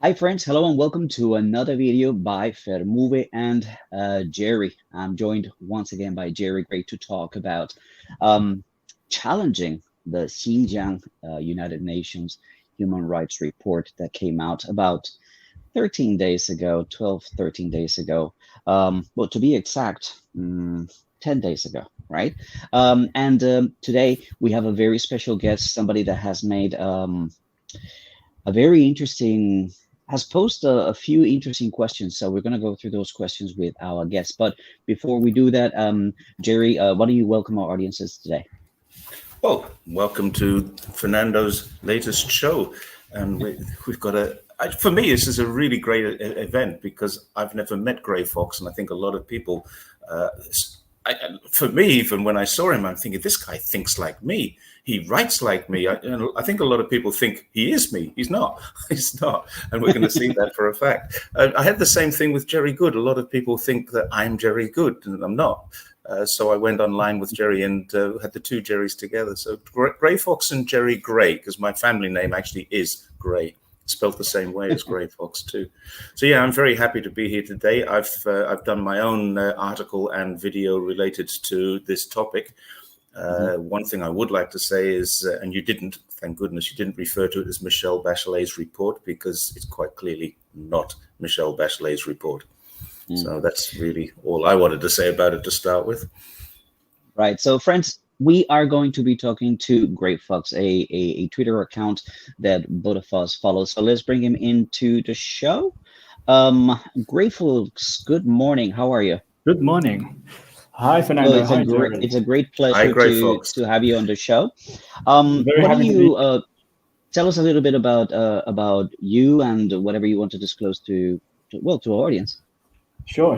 Hi friends, hello and welcome to another video by Fermove and Jerry. I'm joined once again by Jerry. Great to talk about um, challenging the Xinjiang United Nations Human Rights Report that came out about 13 days ago, 12, 13 days ago. Well, to be exact, 10 days ago, right? And today we have a very special guest, somebody that has made a very interesting has posed a few interesting questions. So we're going to go through those questions with our guests. But before we do that, Jerry, why don't you welcome our audiences today? Well, welcome to Fernando's latest show. And we've got for me, this is a really great event because I've never met Grey Fox. And I think a lot of people, for me, even when I saw him, I'm thinking, this guy thinks like me. He writes like me. I think a lot of people think he is me. He's not. He's not. And we're going to see that for a fact. I had the same thing with Jerry Good. A lot of people think that I'm Jerry Good, and I'm not. So I went online with Jerry and had the two Jerrys together. So Grey Fox and Jerry Gray, because my family name actually is Gray, spelled the same way as Grey Fox too. So yeah, I'm very happy to be here today. I've done my own article and video related to this topic. One thing I would like to say is, and you didn't, thank goodness, you didn't refer to it as Michelle Bachelet's report, because it's quite clearly not Michelle Bachelet's report. So that's really all I wanted to say about it to start with. Right. So, friends, we are going to be talking to Grey Fox, a Twitter account that both of us follow. So let's bring him into the show. Grey Fox, good morning. How are you? Good morning. Hi, Fernando. Well, Hi, Jerry. it's a great Hi, pleasure Grey Fox. to have you on the show. Very Why don't happy to you tell us a little bit about you and whatever you want to disclose to our audience? Sure.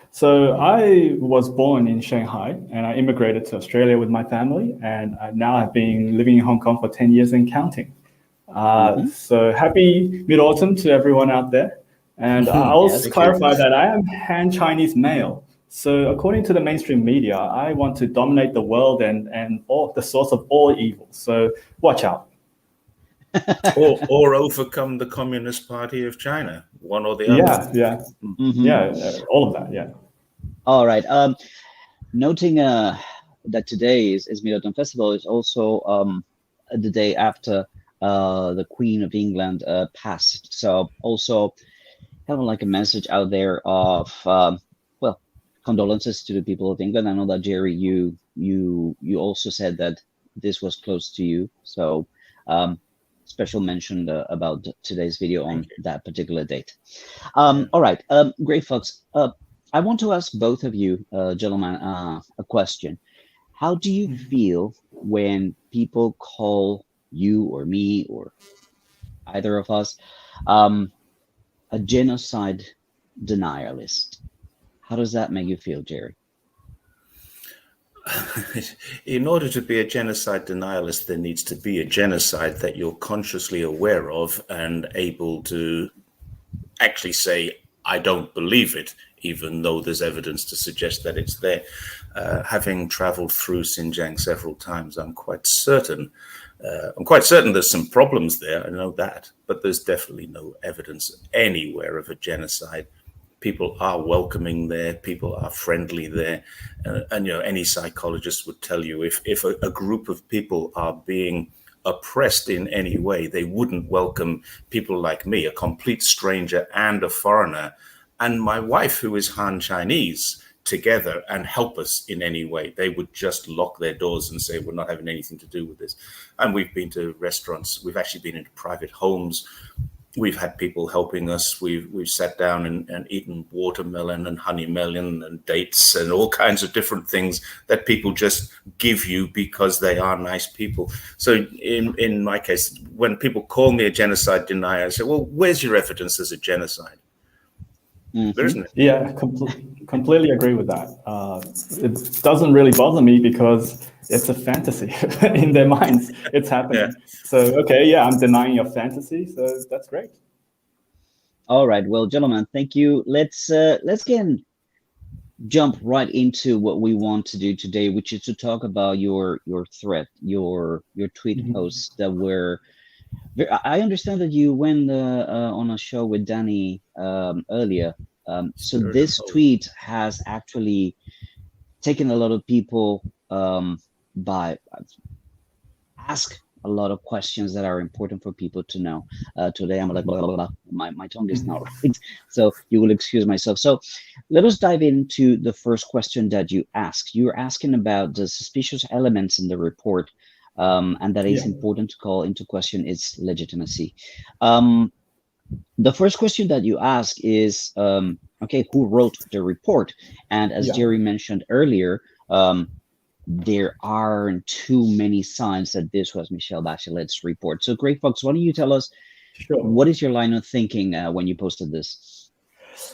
So I was born in Shanghai and I immigrated to Australia with my family, and I now have been living in Hong Kong for 10 years and counting. So happy Mid-Autumn to everyone out there. And I'll Yes. clarify that I am Han Chinese male. So according to the mainstream media, I want to dominate the world and all, the source of all evil. So watch out. or overcome the Communist Party of China, one or the other. Yeah, all of that, yeah. All right. Noting that today is Mid-Autumn Festival is also the day after the Queen of England passed. So also kind of like a message out there of condolences to the people of England. I know that Jerry, you also said that this was close to you. So special mention about today's video on that particular date. All right, Grey Fox. I want to ask both of you, gentlemen, a question. How do you feel when people call you or me or either of us a genocide denialist? How does that make you feel, Jerry? In order to be a genocide denialist, there needs to be a genocide that you're consciously aware of and able to actually say, I don't believe it, even though there's evidence to suggest that it's there. Having traveled through Xinjiang several times, I'm quite certain there's some problems there. I know that, but there's definitely no evidence anywhere of a genocide. People are welcoming there. People are friendly there. And any psychologist would tell you if a group of people are being oppressed in any way, they wouldn't welcome people like me, a complete stranger and a foreigner, and my wife, who is Han Chinese, together and help us in any way. They would just lock their doors and say, we're not having anything to do with this. And we've been to restaurants. We've actually been into private homes. We've had people helping us. We've sat down and eaten watermelon and honey melon and dates and all kinds of different things that people just give you because they are nice people. So in my case, when people call me a genocide denier, I say, well, where's your evidence there's a genocide? There isn't it? Yeah, completely agree with that. It doesn't really bother me because it's a fantasy in their minds. It's happening. Yeah. So, okay, yeah, I'm denying your fantasy. So that's great. All right. Well, gentlemen, thank you. Let's jump right into what we want to do today, which is to talk about your threat, your tweet posts that were I understand that you went on a show with Danny earlier. So Spirit of this hope. tweet has actually taken a lot of people by ask a lot of questions that are important for people to know. Today I'm like blah, blah, blah. My tongue is not right, so you will excuse myself. So let us dive into the first question that you asked. You're asking about the suspicious elements in the report, and that it's important to call into question its legitimacy. The first question that you ask is, okay, who wrote the report? And as Jerry mentioned earlier, there aren't too many signs that this was Michelle Bachelet's report. So, Greg Fox, why don't you tell us what is your line of thinking when you posted this?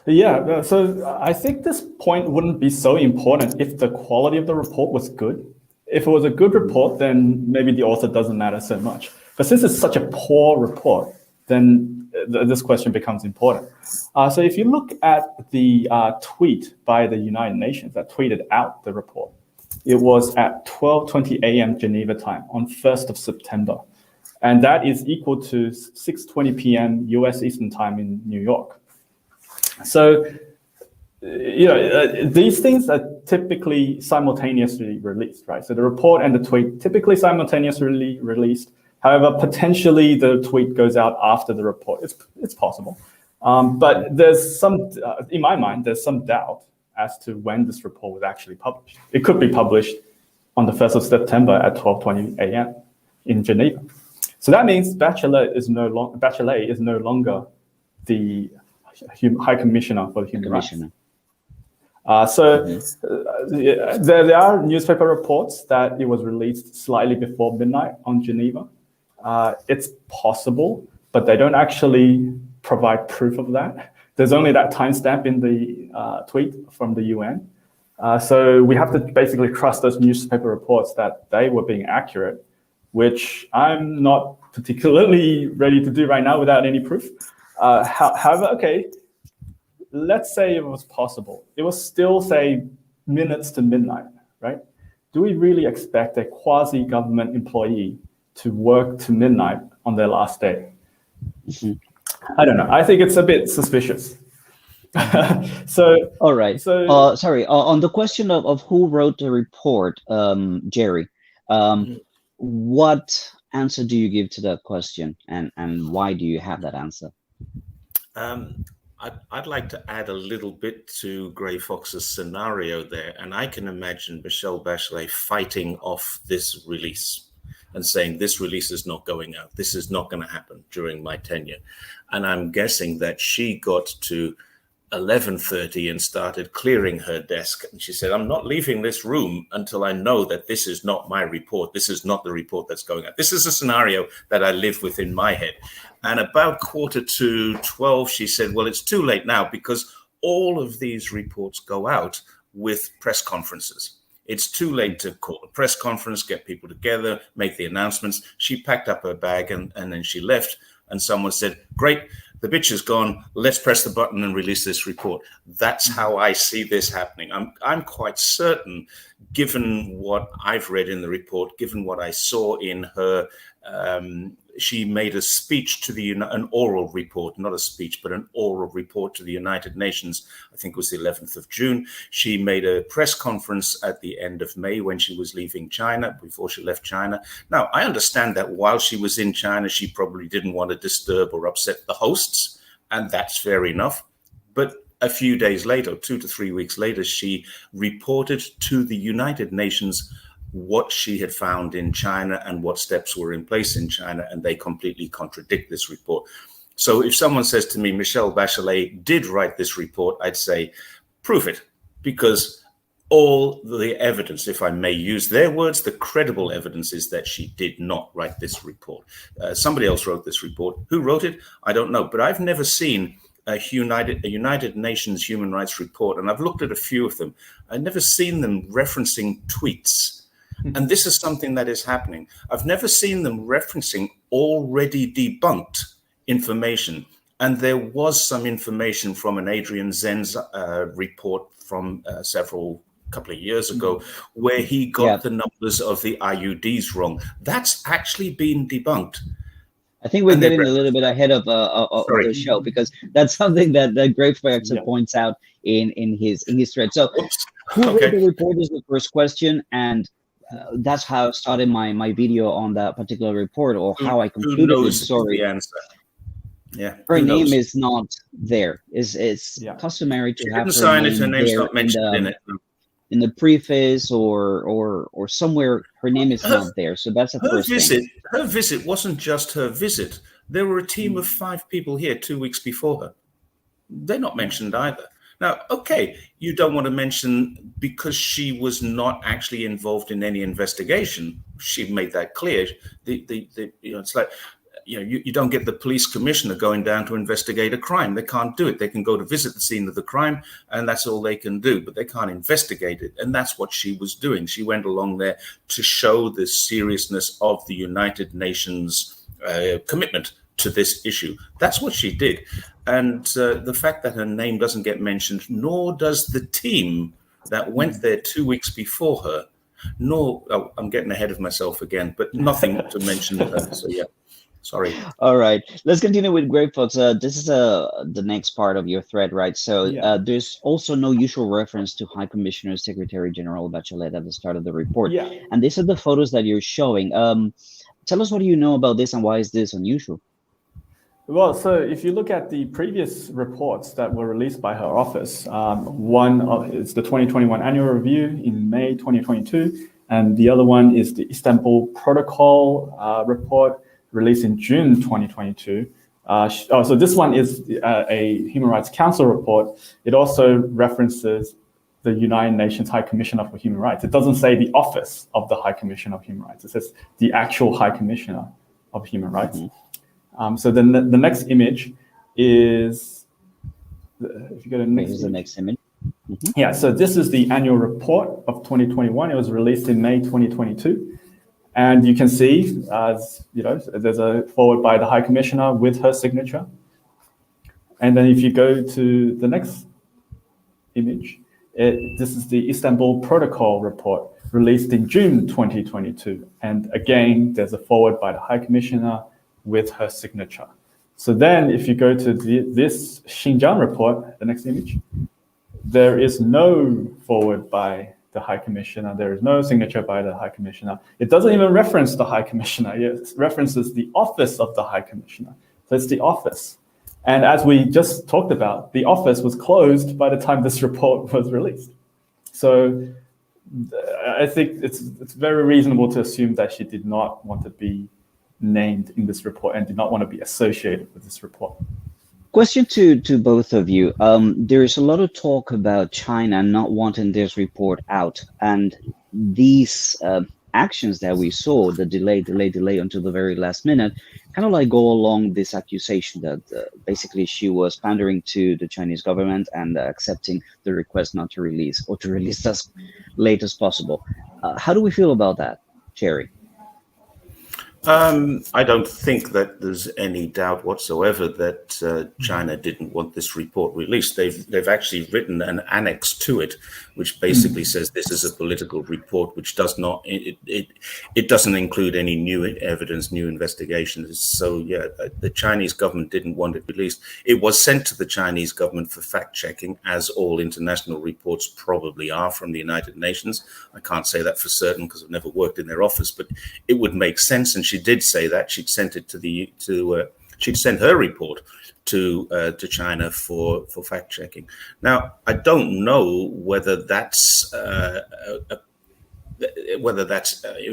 Yeah, so I think this point wouldn't be so important if the quality of the report was good. If it was a good report, then maybe the author doesn't matter so much. But since it's such a poor report, then this question becomes important. So if you look at the tweet by the United Nations that tweeted out the report, it was at 12:20 a.m. Geneva time on 1st of September. And that is equal to 6:20 p.m. US Eastern time in New York. So, these things are typically simultaneously released, right? So the report and the tweet typically simultaneously released. However, potentially the tweet goes out after the report. It's possible. But there's some, in my mind, there's some doubt as to when this report was actually published. It could be published on the 1st of September at 12:20 a.m. in Geneva. So that means Bachelet is no longer the High Commissioner for the Human Rights. There are newspaper reports that it was released slightly before midnight on Geneva. It's possible, but they don't actually provide proof of that. There's only that timestamp in the tweet from the UN. So we have to basically trust those newspaper reports that they were being accurate, which I'm not particularly ready to do right now without any proof. However, okay, let's say it was possible. It was still, say, minutes to midnight, right? Do we really expect a quasi-government employee to work to midnight on their last day? I don't know. I think it's a bit suspicious. So, all right. So, sorry. On the question of who wrote the report, Jerry, what answer do you give to that question, and why do you have that answer? I'd like to add a little bit to Gray Fox's scenario there, and I can imagine Michelle Bachelet fighting off this release and saying this release is not going out. This is not going to happen during my tenure. And I'm guessing that she got to 11:30 and started clearing her desk. And she said, I'm not leaving this room until I know that this is not my report. This is not the report that's going out. This is a scenario that I live with in my head. And about 11:45, she said, well, it's too late now because all of these reports go out with press conferences. It's too late to call a press conference, get people together, make the announcements. She packed up her bag and then she left. And someone said, great, the bitch is gone. Let's press the button and release this report. That's how I see this happening. I'm quite certain, given what I've read in the report, given what I saw in her, she made a speech to an oral report, not a speech, but an oral report to the United Nations. I think it was the 11th of June. She made a press conference at the end of May when she was leaving China, before she left China. Now, I understand that while she was in China, she probably didn't want to disturb or upset the hosts, and that's fair enough. But a few days later, 2 to 3 weeks later, she reported to the United Nations what she had found in China and what steps were in place in China, and they completely contradict this report. So if someone says to me, Michelle Bachelet did write this report, I'd say, prove it, because all the evidence, if I may use their words, the credible evidence is that she did not write this report. Somebody else wrote this report. Who wrote it? I don't know, but I've never seen a United Nations human rights report, and I've looked at a few of them. I've never seen them referencing tweets. And this is something that is happening. I've never seen them referencing already debunked information. And there was some information from an Adrian Zen's report from couple of years ago, where he got the numbers of the IUDs wrong. That's actually been debunked. I think we're And they getting a little bit ahead of sorry. the show, because that's something that Greg Faxon Yeah. points out in his thread. So, Oops. who wrote Okay. the report is the first question, and that's how I started my video on that particular report, or how I Who concluded it. knows Sorry, the answer? Yeah. her Who name knows? is not there. It's Yeah. customary to She have didn't her sign it. Her name name's there not mentioned in it. in the preface, or somewhere. Her name is Her, not there. So that's the her first thing. visit wasn't just her visit. There were a team of 5 people here 2 weeks before her. They're not mentioned either. Now, okay, you don't want to mention because she was not actually involved in any investigation. She made that clear. It's like, you don't get the police commissioner going down to investigate a crime. They can't do it. They can go to visit the scene of the crime, and that's all they can do, but they can't investigate it. And that's what she was doing. She went along there to show the seriousness of the United Nations commitment to this issue. That's what she did. And the fact that her name doesn't get mentioned, nor does the team that went there 2 weeks before her, I'm getting ahead of myself again, but nothing to mention her. So yeah, sorry. All right, let's continue with Greg Fox. This is the next part of your thread, right? So Yeah. there's also no usual reference to High Commissioner Secretary General Bachelet at the start of the report. Yeah. And these are the photos that you're showing. Tell us, what do you know about this, and why is this unusual? Well, so if you look at the previous reports that were released by her office, one is the 2021 annual review in May 2022, and the other one is the Istanbul Protocol report released in June 2022. So this one is a Human Rights Council report. It also references the United Nations High Commissioner for Human Rights. It doesn't say the office of the High Commissioner of Human Rights. It says the actual High Commissioner of Human Rights. Mm-hmm. So then the next image is, if you go to the next Here's the next image. Mm-hmm. Yeah, so this is the annual report of 2021. It was released in May 2022. And you can see, as you know, there's a forward by the High Commissioner with her signature. And then if you go to the next image, this is the Istanbul Protocol report released in June 2022. And again, there's a forward by the High Commissioner with her signature. So then if you go to this Xinjiang report, the next image, there is no forward by the High Commissioner. There is no signature by the High Commissioner. It doesn't even reference the High Commissioner. It references the office of the High Commissioner. So it's the office. And as we just talked about, the office was closed by the time this report was released. So I think it's very reasonable to assume that she did not want to be named in this report and did not want to be associated with this report. Question to both of you. There is a lot of talk about China not wanting this report out, and these actions that we saw, the delay until the very last minute, kind of like go along this accusation that basically she was pandering to the Chinese government and accepting the request not to release, or to release as late as possible. How do we feel about that, Jerry? I don't think that there's any doubt whatsoever that China didn't want this report released. They've actually written an annex to it, which basically says this is a political report, which does not it doesn't include any new evidence, new investigations. So yeah, the Chinese government didn't want it released. It was sent to the Chinese government for fact checking, as all international reports probably are from the United Nations. I can't say that for certain because I've never worked in their office, but it would make sense. And she did say that she'd sent it she'd sent her report to China for fact checking. Now, I don't know whether that's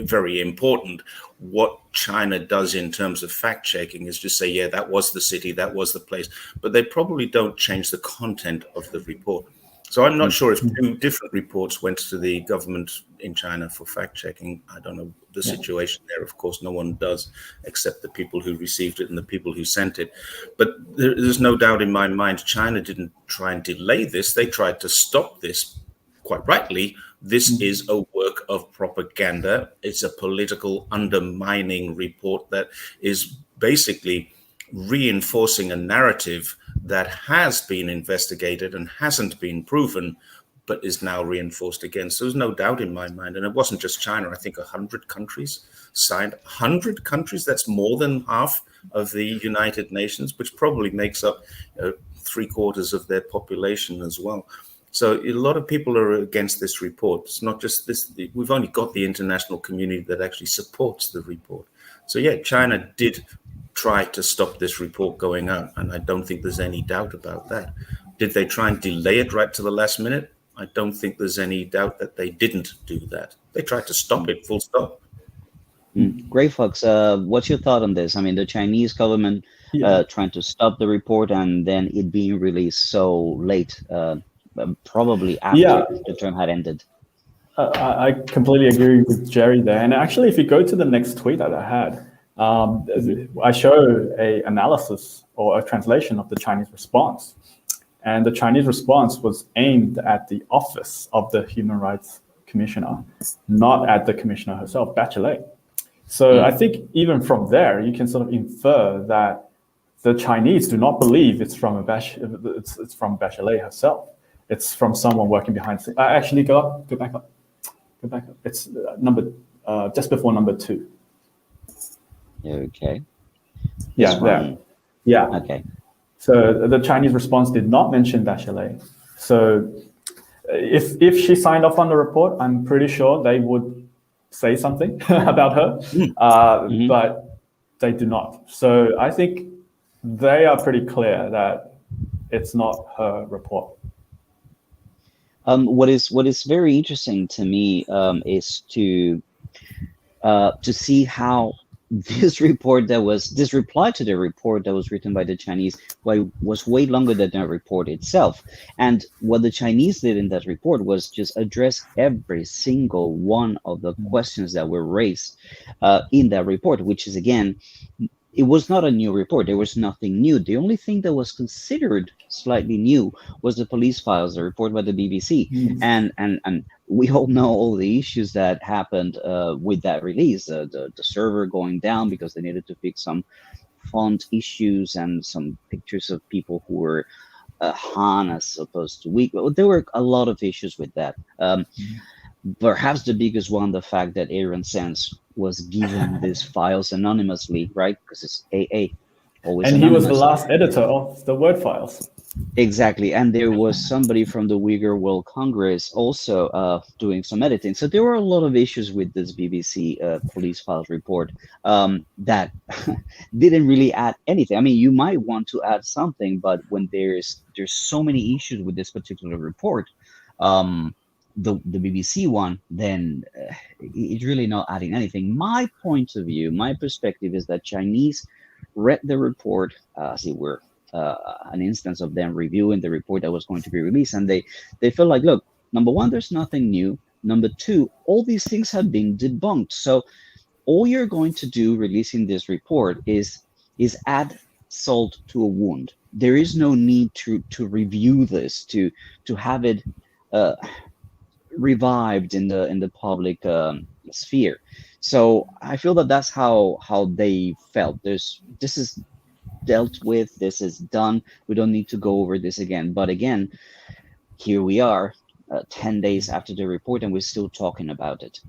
very important. What China does in terms of fact checking is just say, yeah, that was the city, that was the place, but they probably don't change the content of the report. So I'm not sure if 2 different reports went to the government in China for fact checking. I don't know the situation there. Of course, no one does except the people who received it and the people who sent it. But there's no doubt in my mind, China didn't try and delay this. They tried to stop this, quite rightly. This is a work of propaganda. It's a political undermining report that is basically reinforcing a narrative that has been investigated and hasn't been proven, but is now reinforced again. So there's no doubt in my mind. And it wasn't just China. I think 100 countries signed. 100 countries, that's more than half of the United Nations, which probably makes up 3/4 of their population as well. So a lot of people are against this report. It's not just this. We've only got the international community that actually supports the report. So yeah, China did try to stop this report going out, and I don't think there's any doubt about that. Did they try and delay it right to the last minute? I don't think there's any doubt that they didn't do that. They tried to stop it, full stop. Great, folks. What's your thought on this? I mean, the Chinese government trying to stop the report and then it being released so late, probably after the term had ended. I completely agree with Jerry there. And actually, if you go to the next tweet that I had, I show a analysis or a translation of the Chinese response. And the Chinese response was aimed at the office of the Human Rights Commissioner, not at the commissioner herself, Bachelet. So I think even from there, you can sort of infer that the Chinese do not believe it's from it's from Bachelet herself. It's from someone working behind the scenes. Actually, go back up. It's just before number 2. Okay. Yeah, there. Yeah. Okay. So the Chinese response did not mention Bachelet. So if she signed off on the report, I'm pretty sure they would say something about her, but they do not. So I think they are pretty clear that it's not her report. What is very interesting to me is to see how this reply to the report that was written by the Chinese was way longer than the report itself. And what the Chinese did in that report was just address every single one of the questions that were raised in that report, which is, again, it was not a new report. There was nothing new. The only thing that was considered slightly new was the police files, the report by the BBC. And we all know all the issues that happened with that release, the server going down because they needed to fix some font issues and some pictures of people who were Han as opposed to weak. There were a lot of issues with that. Perhaps the biggest one, the fact that Aaron Sands was given these files anonymously, right? Because it's AA. Always and anonymous. He was the last editor of the Word files. Exactly. And there was somebody from the Uyghur World Congress also doing some editing. So there were a lot of issues with this BBC police files report that didn't really add anything. I mean, you might want to add something, but when there's so many issues with this particular report, the BBC one, then it's really not adding anything. My point of view, my perspective is that Chinese read the report as it were an instance of them reviewing the report that was going to be released, and they felt like, look, number one, there's nothing new. Number two, all these things have been debunked. So all you're going to do releasing this report is add salt to a wound. There is no need to review this, to have it revived in the public sphere. So I feel that that's how they felt. This is dealt with, this is done, we don't need to go over this again. But again, here we are 10 days after the report and we're still talking about it.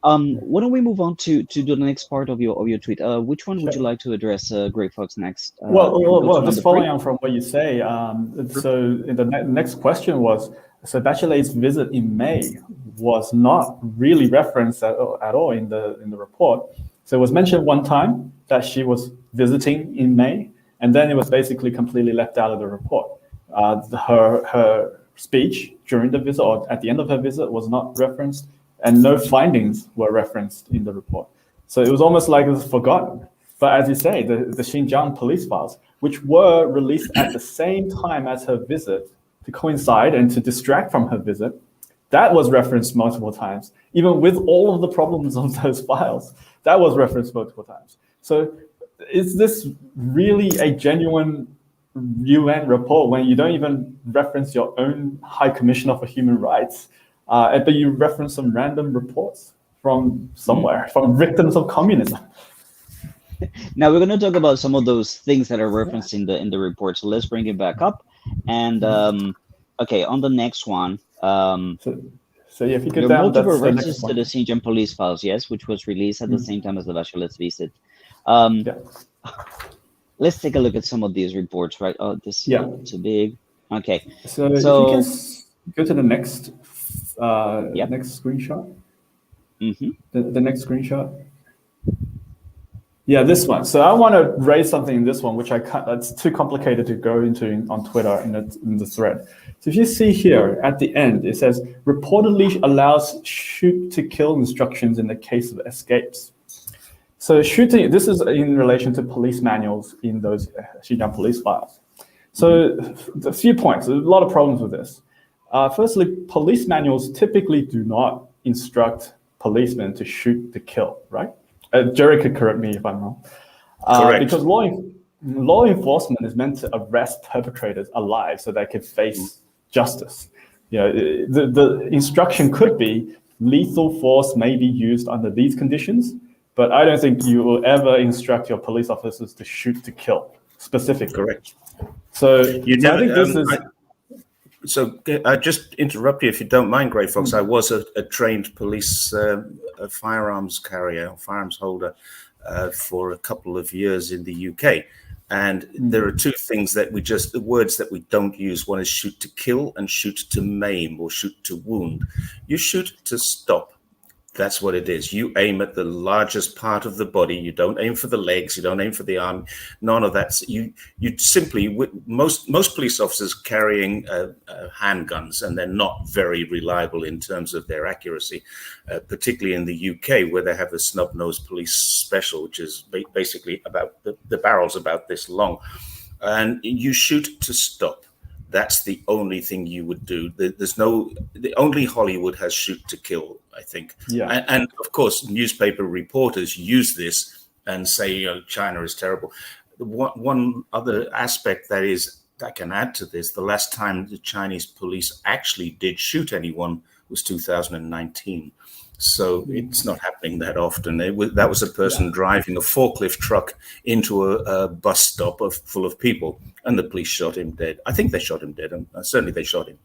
Why don't we move on to the next part of your tweet? Which one would you like to address, Greg Fox, next? Well, just following on from what you say, so the next question was, so Bachelet's visit in May was not really referenced at all in the report. So it was mentioned one time that she was visiting in May, and then it was basically completely left out of the report. Her speech during the visit or at the end of her visit was not referenced, and no findings were referenced in the report. So it was almost like it was forgotten. But as you say, the Xinjiang police files, which were released at the same time as her visit to coincide and to distract from her visit, that was referenced multiple times. Even with all of the problems of those files, that was referenced multiple times. So is this really a genuine UN report when you don't even reference your own High Commissioner for Human Rights, but you reference some random reports from somewhere, from victims of communism? Now we're going to talk about some of those things that are referenced in the report. So let's bring it back up. And okay, on the next one. So yeah, if you could there are down, multiple that's the next references to one. the Xinjiang police files, yes, which was released at the same time as the Bachelet's visit. let's take a look at some of these reports, right? Oh, this is too big. Okay. So if you can go to the next next screenshot. The next screenshot. Yeah, this one. So I want to raise something in this one, which I can't, it's too complicated to go into on Twitter in the thread. So if you see here at the end, it says reportedly allows shoot to kill instructions in the case of escapes. So shooting, this is in relation to police manuals in those Xinjiang police files. So a few points, there's a lot of problems with this. Firstly, police manuals typically do not instruct policemen to shoot to kill, right? Jerry could correct me if I'm wrong. Correct. Because law enforcement is meant to arrest perpetrators alive so they can face justice. You know, the instruction could be lethal force may be used under these conditions, but I don't think you will ever instruct your police officers to shoot to kill specifically. Correct. So I think this is... So I just interrupt you if you don't mind, Grey Fox. I was a trained police firearms carrier, firearms holder for a couple of years in the UK. And there are two things that the words that we don't use. One is shoot to kill and shoot to maim or shoot to wound. You shoot to stop. That's what it is. You aim at the largest part of the body. You don't aim for the legs. You don't aim for the arm. None of that. You simply, most police officers carrying handguns, and they're not very reliable in terms of their accuracy, particularly in the UK, where they have the snub-nosed police special, which is basically about the barrel's about this long, and you shoot to stop. That's the only thing you would do. The only Hollywood has shoot to kill, I think. Yeah. And of course, newspaper reporters use this and say, China is terrible. One other aspect that can add to this, the last time the Chinese police actually did shoot anyone was 2019. So it's not happening that often. That was a person driving a forklift truck into a bus stop full of people, and the police shot him dead. I think they shot him dead, and certainly they shot him.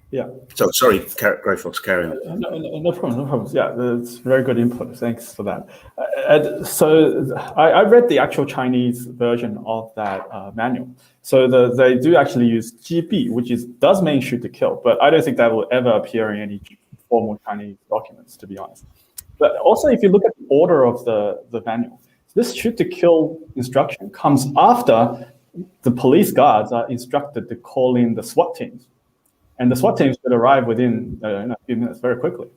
Yeah. So sorry, Grey Fox, carry on. No problem. Yeah, that's very good input. Thanks for that. So I read the actual Chinese version of that manual. So they do actually use GB, which does mean shoot to kill, but I don't think that will ever appear in any formal Chinese documents, to be honest. But also, if you look at the order of the manual, this shoot to kill instruction comes after the police guards are instructed to call in the SWAT teams. And the SWAT teams would arrive within a few minutes, very quickly.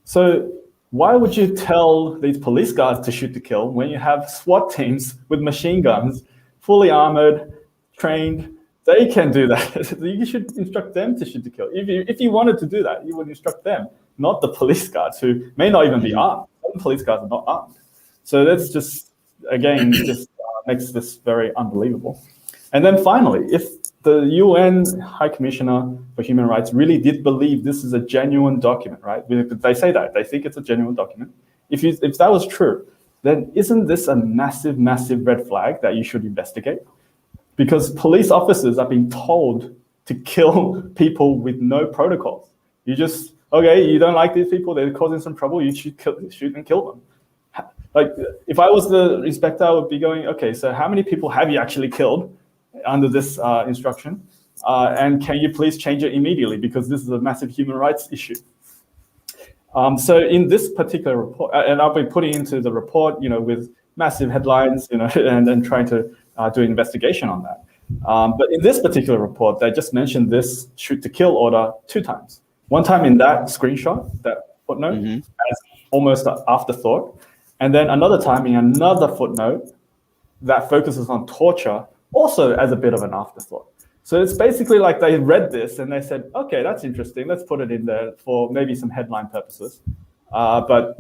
So why would you tell these police guards to shoot to kill when you have SWAT teams with machine guns, fully armored, trained? They can do that. You should instruct them to shoot to kill. If you wanted to do that, you would instruct them, not the police guards who may not even be armed. Some police guards are not armed. So that's just, again, makes this very unbelievable. And then finally, if the UN High Commissioner for Human Rights really did believe this is a genuine document, right? They say that. They think it's a genuine document. If that was true, then isn't this a massive, massive red flag that you should investigate? Because police officers are being told to kill people with no protocols. You just, okay, you don't like these people, they're causing some trouble, you should shoot and kill them. Like, if I was the inspector, I would be going, okay, so how many people have you actually killed under this instruction? And can you please change it immediately, because this is a massive human rights issue. So in this particular report, and I'll be putting into the report, with massive headlines, and trying to do an investigation on that. But in this particular report, they just mentioned this shoot to kill order 2 times. One time in that screenshot, that footnote, as almost an afterthought. And then another time in another footnote that focuses on torture, also as a bit of an afterthought. So it's basically like they read this and they said, okay, that's interesting. Let's put it in there for maybe some headline purposes. But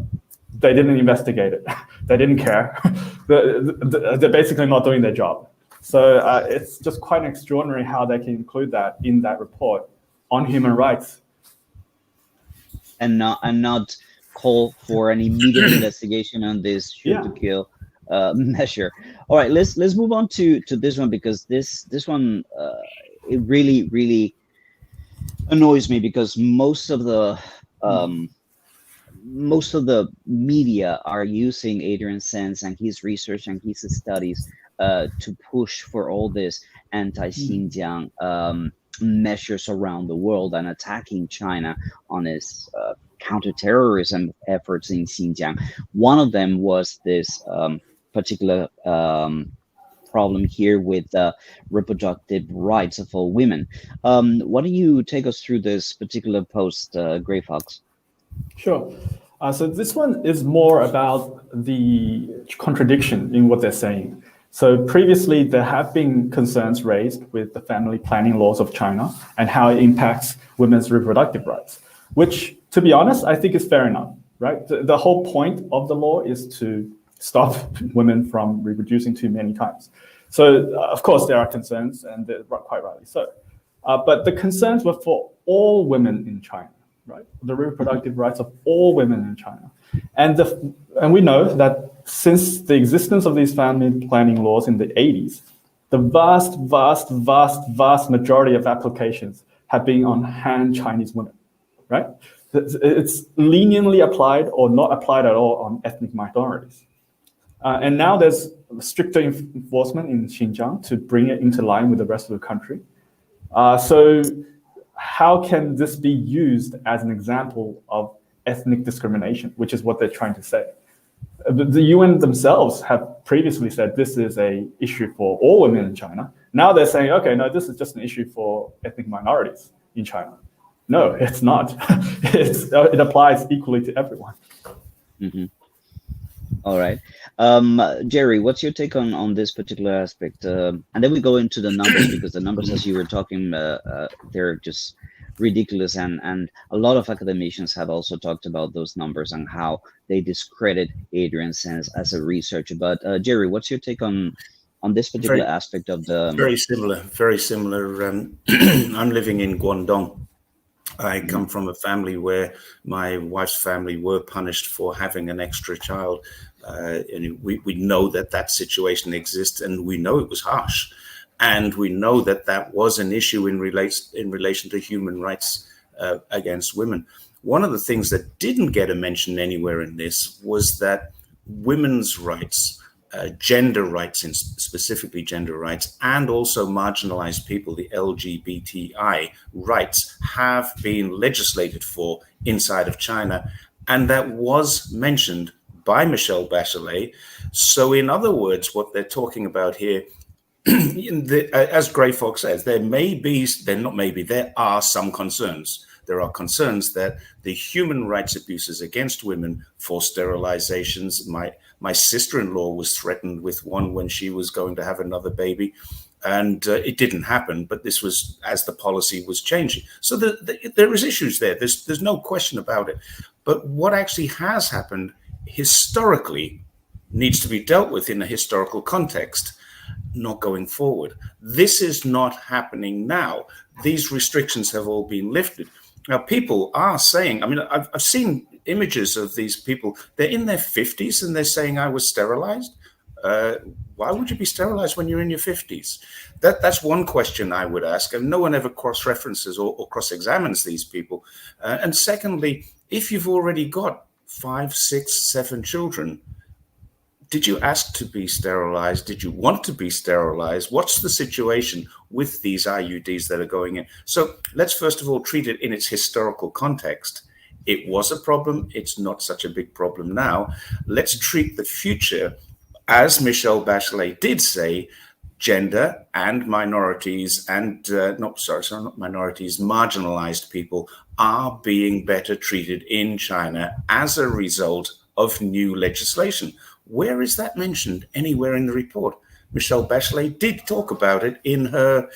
they didn't investigate it. They didn't care. They're basically not doing their job. So it's just quite extraordinary how they can include that in that report on human rights. And not call for an immediate investigation on this shoot to kill measure. All right, let's move on to this one, because this one it really annoys me, because most of the media are using Adrian Sands and his research and his studies to push for all this anti-Xinjiang measures around the world and attacking China on its counterterrorism efforts in Xinjiang. One of them was this particular problem here with reproductive rights of all women. Why don't you take us through this particular post, Gray Fox? Sure. So this one is more about the contradiction in what they're saying. So previously, there have been concerns raised with the family planning laws of China and how it impacts women's reproductive rights, which, to be honest, I think is fair enough, right? The whole point of the law is to stop women from reproducing too many times. So, of course, there are concerns, and they're quite rightly so. But the concerns were for all women in China, right? The reproductive rights of all women in China. And we know that since the existence of these family planning laws in the 80s, the vast majority of applications have been on Han Chinese women, right? It's leniently applied or not applied at all on ethnic minorities. And now there's stricter enforcement in Xinjiang to bring it into line with the rest of the country. So how can this be used as an example of ethnic discrimination, which is what they're trying to say? The UN themselves have previously said this is an issue for all women in China. Now they're saying, okay, no, this is just an issue for ethnic minorities in China. No, it's not. It applies equally to everyone. Mm-hmm. All right. Jerry, what's your take on this particular aspect? And then we go into the numbers, because the numbers, as you were talking, they're just ridiculous. And a lot of academicians have also talked about those numbers and how they discredit Adrian Sands as a researcher. But Jerry, what's your take on this particular aspect of the... Very similar. I'm living in Guangdong. I come from a family where my wife's family were punished for having an extra child. And we know that situation exists, and we know it was harsh. And we know that was an issue in relation to human rights against women. One of the things that didn't get a mention anywhere in this was that women's rights, gender rights, specifically gender rights, and also marginalized people, the LGBTI rights, have been legislated for inside of China. And that was mentioned by Michelle Bachelet. So in other words, what they're talking about here, as Gray Fox says, there are some concerns. There are concerns that the human rights abuses against women, forced sterilizations. My sister-in-law was threatened with one when she was going to have another baby, and it didn't happen. But this was as the policy was changing. So there is issues there. There's no question about it. But what actually has happened historically needs to be dealt with in a historical context, not going forward. This is not happening now. These restrictions have all been lifted. Now, people are saying, I mean, I've seen images of these people. They're in their 50s and they're saying, I was sterilized. Why would you be sterilized when you're in your 50s? That's one question I would ask. And no one ever cross-references or cross-examines these people. And secondly, if you've already got 5, 6, 7 children, did you ask to be sterilized? Did you want to be sterilized? What's the situation with these IUDs that are going in? So let's first of all treat it in its historical context. It was a problem. It's not such a big problem now. Let's treat the future, as Michelle Bachelet did say, gender and minorities and not minorities, marginalized people are being better treated in China as a result of new legislation. Where is that mentioned anywhere in the report? Michelle Bachelet did talk about it in her,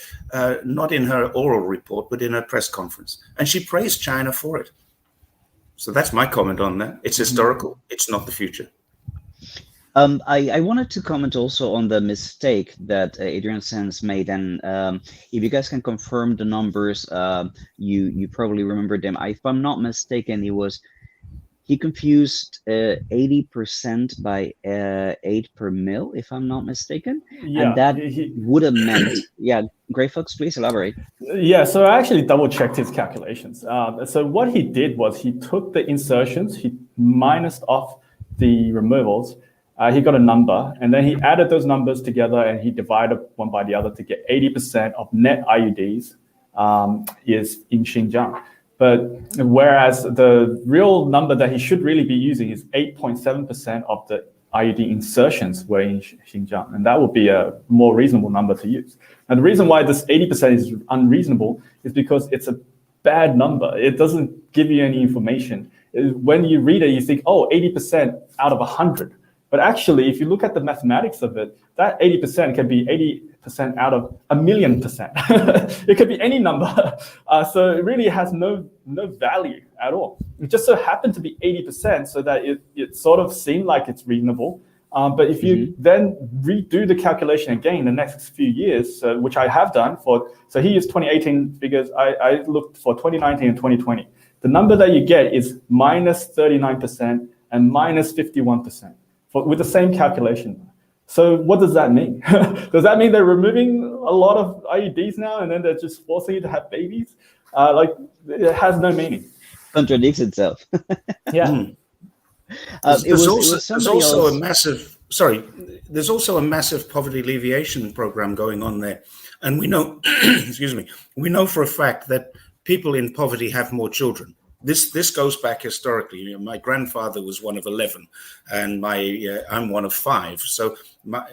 not in her oral report, but in her press conference. And she praised China for it. So that's my comment on that. It's historical. It's not the future. I wanted to comment also on the mistake that Adrian Sands made. And if you guys can confirm the numbers, you probably remember them. If I'm not mistaken, he confused 80% by 8 per mil, if I'm not mistaken. Yeah, and that would have meant, yeah, Gray Fox, please elaborate. Yeah, so I actually double-checked his calculations. So what he did was he took the insertions, he minused off the removals, he got a number, and then he added those numbers together and he divided one by the other to get 80% of net IUDs is in Xinjiang. But whereas the real number that he should really be using is 8.7% of the IUD insertions were in Xinjiang, and that would be a more reasonable number to use. And the reason why this 80% is unreasonable is because it's a bad number. It doesn't give you any information. When you read it, you think, oh, 80% out of 100. But actually, if you look at the mathematics of it, that 80% can be 80% out of 1,000,000%. It could be any number. So it really has no value at all. It just so happened to be 80% so that it sort of seemed like it's reasonable. But if you then redo the calculation again the next few years, which I have done so he used 2018 figures, I looked for 2019 and 2020. The number that you get is minus 39% and minus 51%. With the same calculation. So what does that mean? Does that mean they're removing a lot of IUDs now and then they're just forcing you to have babies? It has no meaning. Contradicts itself. Yeah. There's also a massive poverty alleviation program going on there. And we know, we know for a fact that people in poverty have more children. This goes back historically. My grandfather was one of 11, and I'm one of 5. So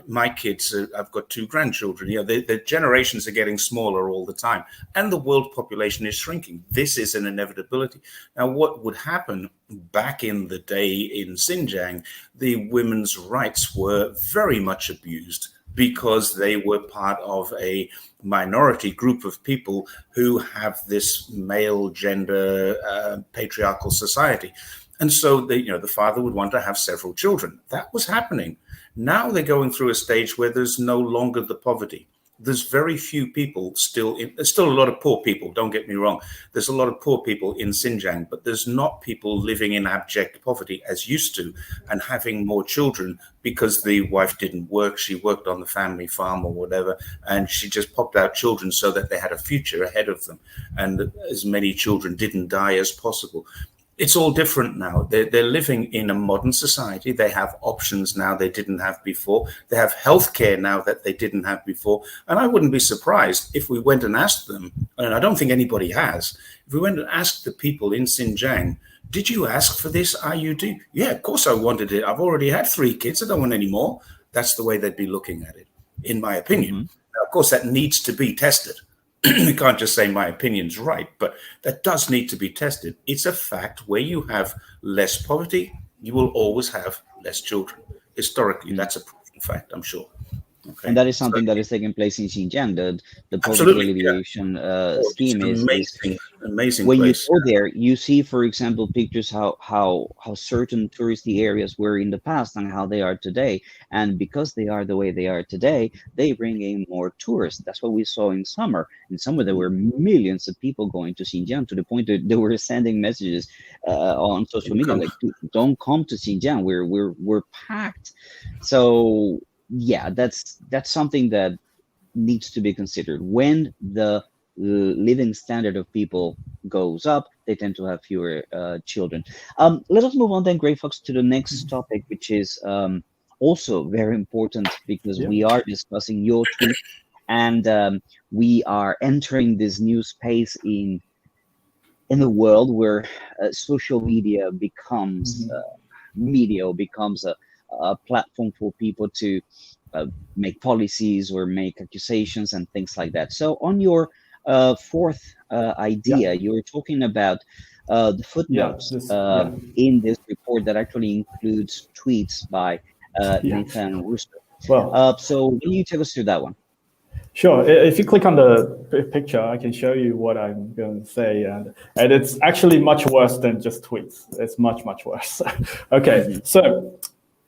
my kids, I've got 2 grandchildren. The generations are getting smaller all the time, and the world population is shrinking. This is an inevitability. Now, what would happen back in the day in Xinjiang? The women's rights were very much abused, because they were part of a minority group of people who have this male gender patriarchal society. And so the father would want to have several children. That was happening. Now they're going through a stage where there's no longer the poverty. There's very few people there's still a lot of poor people, don't get me wrong. There's a lot of poor people in Xinjiang, but there's not people living in abject poverty as used to and having more children because the wife didn't work. She worked on the family farm or whatever, and she just popped out children so that they had a future ahead of them. And as many children didn't die as possible. It's all different now. They're living in a modern society. They have options now they didn't have before. They have healthcare now that they didn't have before. And I wouldn't be surprised if we went and asked them, and I don't think anybody has, if we went and asked the people in Xinjiang, did you ask for this IUD? Yeah, of course I wanted it. I've already had 3 kids. I don't want any more. That's the way they'd be looking at it, in my opinion. Now, of course, that needs to be tested. You can't just say my opinion's right, but that does need to be tested. It's a fact where you have less poverty, you will always have less children. Historically, that's a proven fact, I'm sure. Okay. And that is something that is taking place in Xinjiang. The poverty alleviation scheme is amazing. When place. you go there, you see, for example, pictures how certain touristy areas were in the past and how they are today. And because they are the way they are today, they bring in more tourists. That's what we saw in summer. In summer, there were millions of people going to Xinjiang, to the point that they were sending messages on social media like, "Don't come to Xinjiang. We're packed." So yeah, that's something that needs to be considered. When the living standard of people goes up, they tend to have fewer children. Let us move on then, Grey Fox, to the next topic, which is also very important because we are discussing your tweet, and we are entering this new space in the world where social media becomes a platform for people to make policies or make accusations and things like that. So on your fourth idea, you were talking about the footnotes in this report that actually includes tweets by Nathan Russo. Well, so can you take us through that one? Sure. If you click on the picture, I can show you what I'm going to say. And it's actually much worse than just tweets. It's much, much worse. Okay, so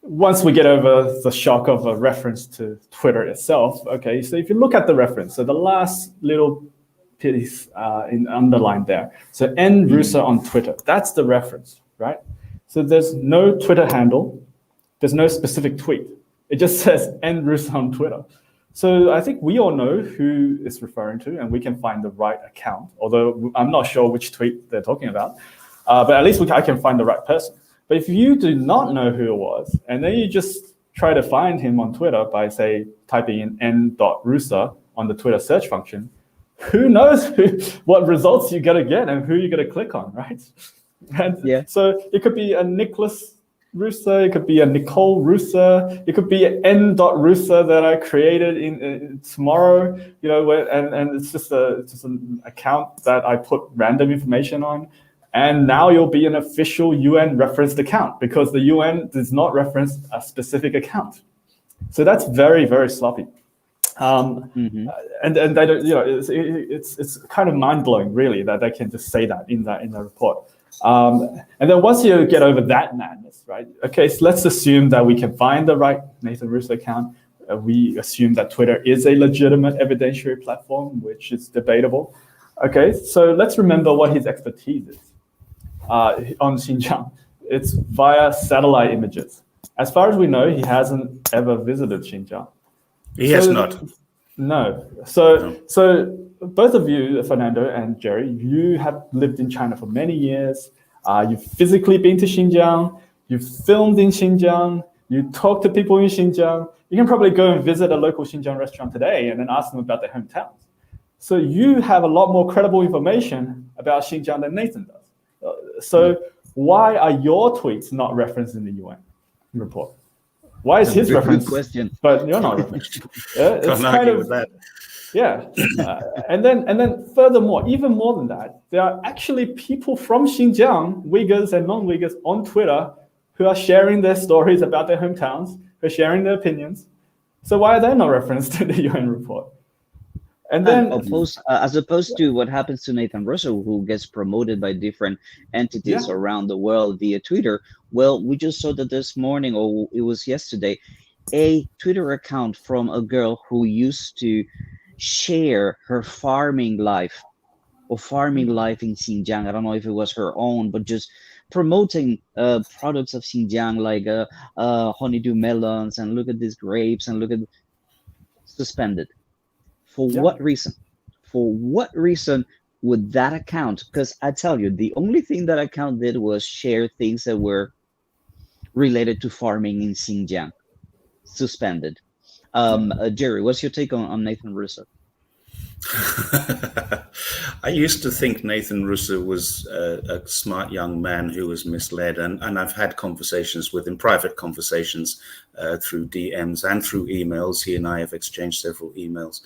once we get over the shock of a reference to Twitter itself, okay, so if you look at the reference, so the last little piece underlined there, so N Russo on Twitter, that's the reference, right? So there's no Twitter handle, there's no specific tweet. It just says N Russo on Twitter. So I think we all know who it's referring to, and we can find the right account, although I'm not sure which tweet they're talking about, but at least I can find the right person. But if you do not know who it was, and then you just try to find him on Twitter by, say, typing in n.rusa on the Twitter search function, who knows what results you're going to get and who you're going to click on, right? And so it could be a Nicholas Rusa, it could be a Nicole Rusa, it could be an n.rusa that I created in tomorrow, and it's just an account that I put random information on. And now you'll be an official UN referenced account because the UN does not reference a specific account. So that's very, very sloppy. And they don't, it's kind of mind blowing, really, that they can just say that in the report. And then once you get over that madness, right? Okay, so let's assume that we can find the right Nathan Russo account. We assume that Twitter is a legitimate evidentiary platform, which is debatable. Okay, so let's remember what his expertise is on Xinjiang. It's via satellite images. As far as we know, he hasn't ever visited Xinjiang. He has not. No. So both of you, Fernando and Jerry, you have lived in China for many years. You've physically been to Xinjiang. You've filmed in Xinjiang. You talk to people in Xinjiang. You can probably go and visit a local Xinjiang restaurant today and then ask them about their hometowns. So you have a lot more credible information about Xinjiang than Nathan does. So why are your tweets not referenced in the UN report? Why is his reference? Good question. But you're not referenced. It's Can't argue with that. Yeah, and then furthermore, even more than that, there are actually people from Xinjiang, Uyghurs and non-Uyghurs, on Twitter who are sharing their stories about their hometowns, who are sharing their opinions. So why are they not referenced in the UN report? And then, as opposed to what happens to Nathan Russo, who gets promoted by different entities around the world via Twitter. Well, we just saw that this morning, or it was yesterday, a Twitter account from a girl who used to share her farming life in Xinjiang. I don't know if it was her own, but just promoting products of Xinjiang, like honeydew melons, and look at these grapes, and look at suspended. For what reason? For what reason would that account? Because I tell you, the only thing that account did was share things that were related to farming in Xinjiang. Suspended. Jerry, what's your take on Nathan Russo? I used to think Nathan Russo was a smart young man who was misled, and I've had conversations with him, private conversations through DMs and through emails. He and I have exchanged several emails.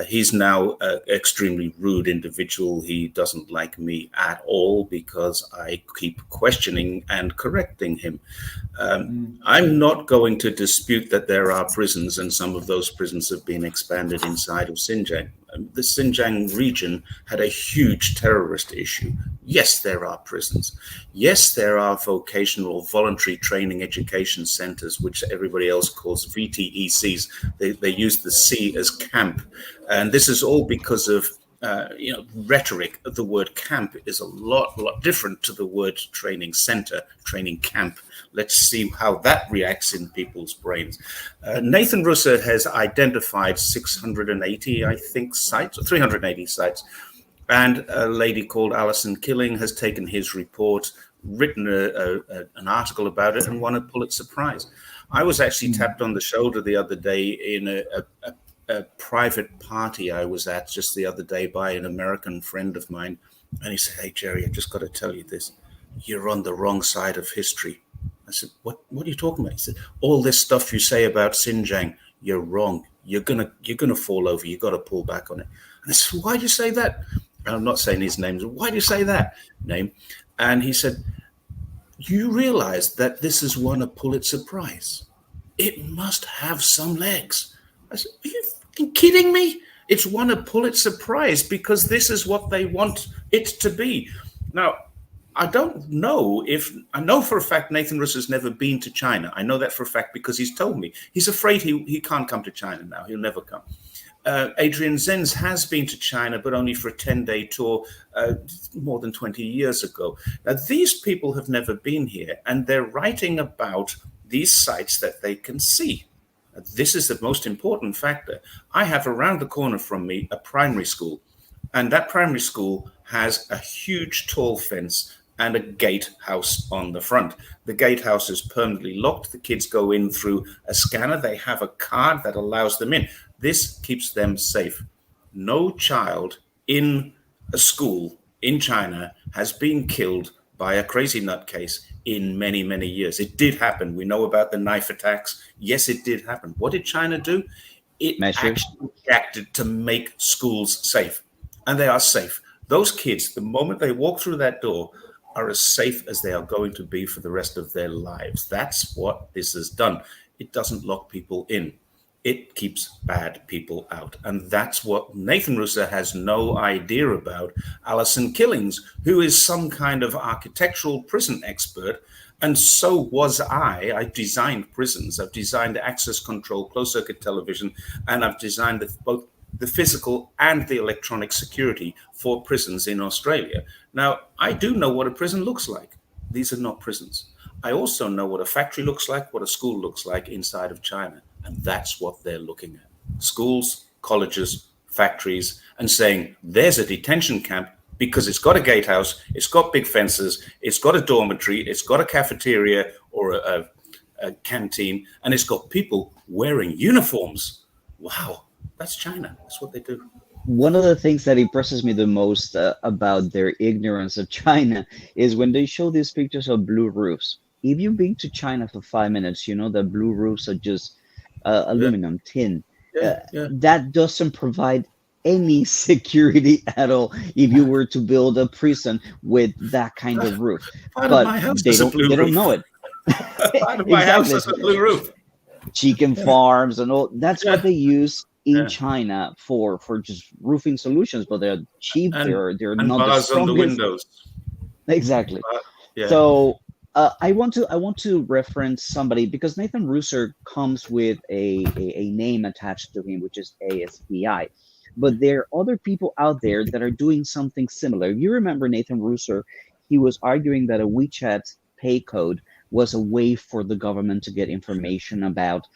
He's now an extremely rude individual. He doesn't like me at all because I keep questioning and correcting him. I'm not going to dispute that there are prisons, and some of those prisons have been expanded inside of Xinjiang. The Xinjiang region had a huge terrorist issue. Yes, there are prisons. Yes, there are vocational voluntary training education centers, which everybody else calls VTECs. They use the C as camp. And this is all because of rhetoric. The word camp is a lot different to the word training center, training camp. Let's see how that reacts in people's brains. Nathan Russo has identified 680, I think, sites, or 380 sites. And a lady called Alison Killing has taken his report, written an article about it, and won a Pulitzer Prize. I was actually tapped on the shoulder the other day in a private party I was at just the other day by an American friend of mine. And he said, "Hey, Jerry, I've just got to tell you this. You're on the wrong side of history." I said, what are you talking about? He said, "All this stuff you say about Xinjiang, you're wrong. You're gonna fall over. You got to pull back on it." And I said, "Why do you say that?" I'm not saying his name. Why do you say that name? And he said, "You realize that this has won a Pulitzer Prize. It must have some legs." I said, "Are you fucking kidding me? It's won a Pulitzer Prize because this is what they want it to be." Now, I don't know I know for a fact Nathan Russo has never been to China. I know that for a fact because he's told me. He's afraid he can't come to China now. He'll never come. Adrian Zenz has been to China, but only for a 10-day tour more than 20 years ago. Now, these people have never been here, and they're writing about these sites that they can see. This is the most important factor. I have around the corner from me a primary school, and that primary school has a huge tall fence and a gatehouse on the front. The gatehouse is permanently locked. The kids go in through a scanner. They have a card that allows them in. This keeps them safe. No child in a school in China has been killed by a crazy nutcase in many, many years. It did happen. We know about the knife attacks. Yes, it did happen. What did China do? It actually acted to make schools safe. And they are safe. Those kids, the moment they walk through that door, are as safe as they are going to be for the rest of their lives. That's what this has done. It doesn't lock people in. It keeps bad people out. And that's what Nathan Russo has no idea about. Alison Killings, who is some kind of architectural prison expert, and so was I. I designed prisons. I've designed access control, closed circuit television, and I've designed both the physical and the electronic security for prisons in Australia. Now, I do know what a prison looks like. These are not prisons. I also know what a factory looks like, what a school looks like inside of China. And that's what they're looking at. Schools, colleges, factories, and saying, there's a detention camp because it's got a gatehouse, it's got big fences, it's got a dormitory, it's got a cafeteria or a canteen, and it's got people wearing uniforms. Wow. That's China. That's what they do. One of the things that impresses me the most about their ignorance of China is when they show these pictures of blue roofs. If you've been to China for 5 minutes, you know that blue roofs are just aluminum, tin. That doesn't provide any security at all if you were to build a prison with that kind of roof. But they don't know it. Part of my house is a blue roof. Chicken farms and all. That's what they use in China for just roofing solutions, but they're cheap. They're not the strongest. On the windows. Exactly. So I want to reference somebody because Nathan Russo comes with a name attached to him, which is ASPI. But there are other people out there that are doing something similar. If you remember Nathan Russo, he was arguing that a WeChat pay code was a way for the government to get information about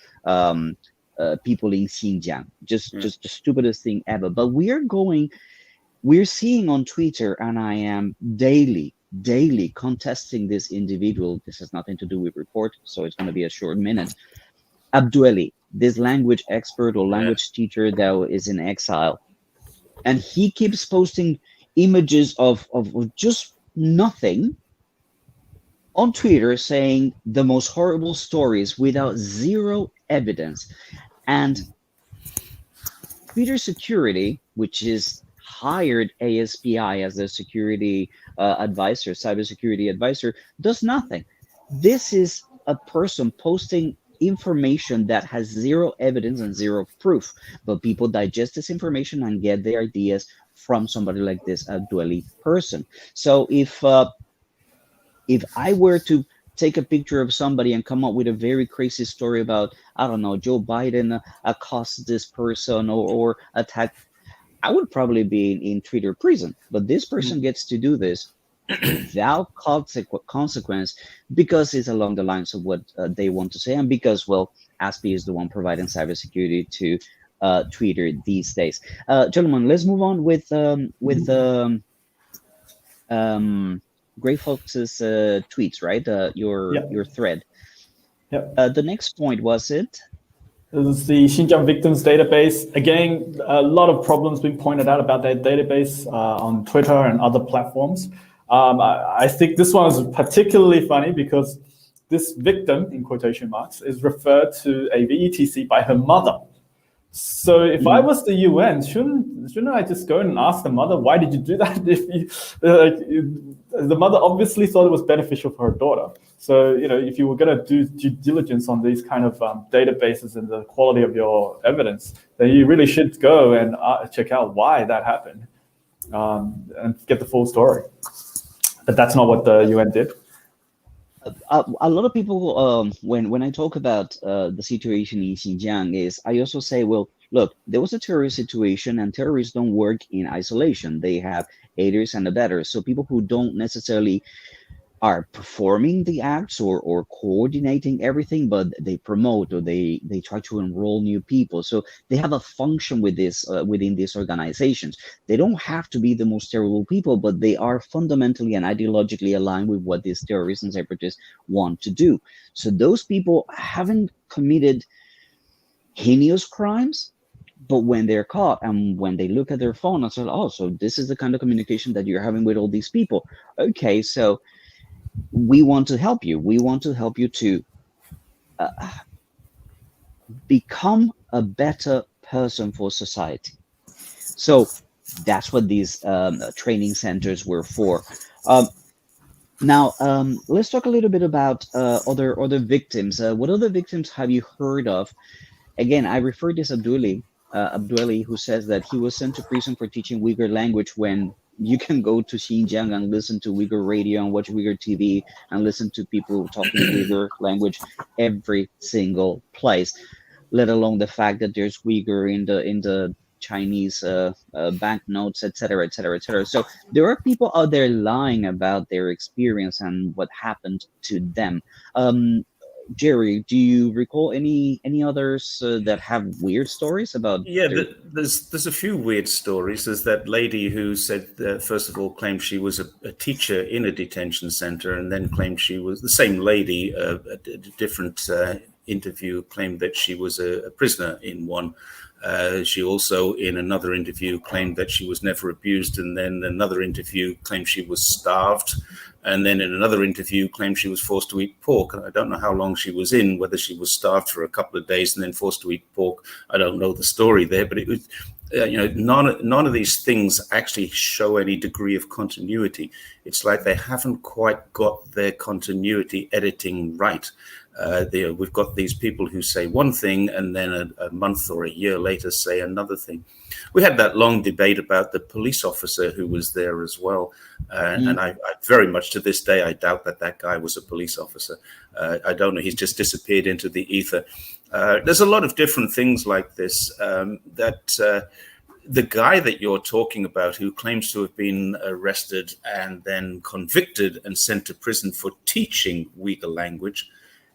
people in Xinjiang, just the stupidest thing ever. But we're seeing on Twitter, and I am daily contesting this individual. This has nothing to do with report, so it's going to be a short minute. Abdueli, this language expert or language teacher that is in exile, and he keeps posting images of just nothing on Twitter, saying the most horrible stories without zero evidence. And Twitter security, which is hired ASPI as the security advisor, cybersecurity advisor, does nothing. This is a person posting information that has zero evidence and zero proof, but people digest this information and get their ideas from somebody like this Abdueli person. So if I were to take a picture of somebody and come up with a very crazy story about, I don't know, Joe Biden accosts this person or attack, I would probably be in Twitter prison. But this person gets to do this without consequence because it's along the lines of what they want to say, and because, well, ASPI is the one providing cybersecurity to Twitter these days. Gentlemen, let's move on with Gray Fox's tweets, right? Your thread. Yep. The next point was it? This is the Xinjiang Victims Database. Again, a lot of problems being pointed out about that database on Twitter and other platforms. I think this one is particularly funny because this victim, in quotation marks, is referred to a VETC by her mother. So if I was the UN, shouldn't I just go and ask the mother, why did you do that? The mother obviously thought it was beneficial for her daughter. So, if you were going to do due diligence on these kind of databases and the quality of your evidence, then you really should go and check out why that happened and get the full story. But that's not what the UN did. A lot of people, when I talk about the situation in Xinjiang, is I also say, well, look, there was a terrorist situation, and terrorists don't work in isolation. They have aiders and abettors. So people who don't necessarily are performing the acts or coordinating everything, but they promote or they try to enroll new people. So they have a function with this within these organizations. They don't have to be the most terrible people, but they are fundamentally and ideologically aligned with what these terrorists and separatists want to do. So those people haven't committed heinous crimes, but when they're caught and when they look at their phone and say, oh, so this is the kind of communication that you're having with all these people. Okay, so we want to help you. We want to help you to become a better person for society. So that's what these training centers were for. Now, let's talk a little bit about other victims. What other victims have you heard of? Again, I refer this Abduli, who says that he was sent to prison for teaching Uyghur language when you can go to Xinjiang and listen to Uyghur radio and watch Uyghur TV and listen to people talking Uyghur language every single place, let alone the fact that there's Uyghur in the Chinese banknotes, etc., etc., etc. So there are people out there lying about their experience and what happened to them. Jerry, do you recall any others that have weird stories about? Yeah, there's a few weird stories. There's that lady who said, first of all, claimed she was a teacher in a detention center, and then claimed she was the same lady. A different interview claimed that she was a prisoner in one. She also, in another interview, claimed that she was never abused, and then another interview claimed she was starved, and then in another interview claimed she was forced to eat pork. I don't know how long she was in, whether she was starved for a couple of days and then forced to eat pork. I don't know the story there, but it was, none of these things actually show any degree of continuity. It's like they haven't quite got their continuity editing right. We've got these people who say one thing and then a month or a year later say another thing. We had that long debate about the police officer who was there as well. And I very much to this day, I doubt that guy was a police officer. I don't know. He's just disappeared into the ether. There's a lot of different things like this the guy that you're talking about who claims to have been arrested and then convicted and sent to prison for teaching Uyghur language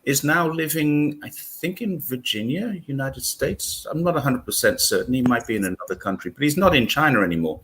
is now living, I think, in Virginia, United States. I'm not 100% certain. He might be in another country, but he's not in China anymore.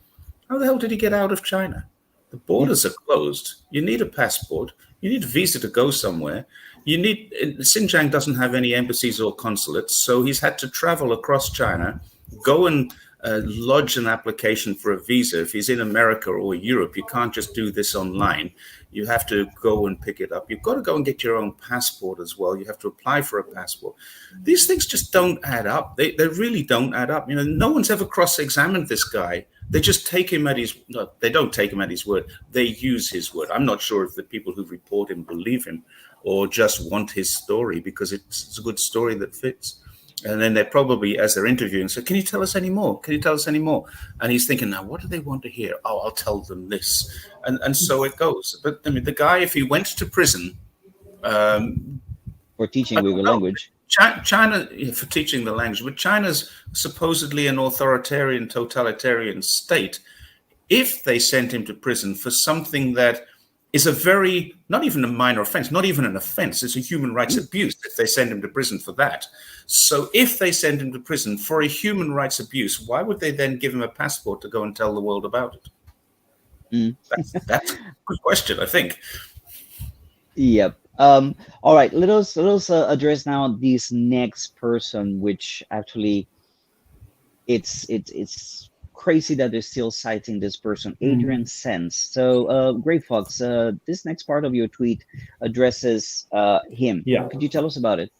How the hell did he get out of China? The borders are closed. You need a passport. You need a visa to go somewhere. Xinjiang doesn't have any embassies or consulates, so he's had to travel across China, go and lodge an application for a visa. If he's in America or Europe, you can't just do this online. You have to go and pick it up. You've got to go and get your own passport as well. You have to apply for a passport. These things just don't add up. They really don't add up. No one's ever cross-examined this guy. They just take him at his, no, they don't take him at his word. They use his word. I'm not sure if the people who report him believe him or just want his story because it's a good story that fits. And then they're probably, as they're interviewing, say, can you tell us any more? Can you tell us any more? And he's thinking, now, what do they want to hear? Oh, I'll tell them this. And so it goes. But I mean, the guy, if he went to prison... for teaching Uyghur language. China, for teaching the language, but China's supposedly an authoritarian, totalitarian state. If they sent him to prison for something that is a very, not even a minor offense, not even an offense, it's a human rights abuse if they send him to prison for that. So if they send him to prison for a human rights abuse, why would they then give him a passport to go and tell the world about it? That's a good question, I think. Yep. All right, let us address now this next person, which actually it's crazy that they're still citing this person, Adrian Sense. So, Grey Fox, this next part of your tweet addresses him. Yeah. Could you tell us about it?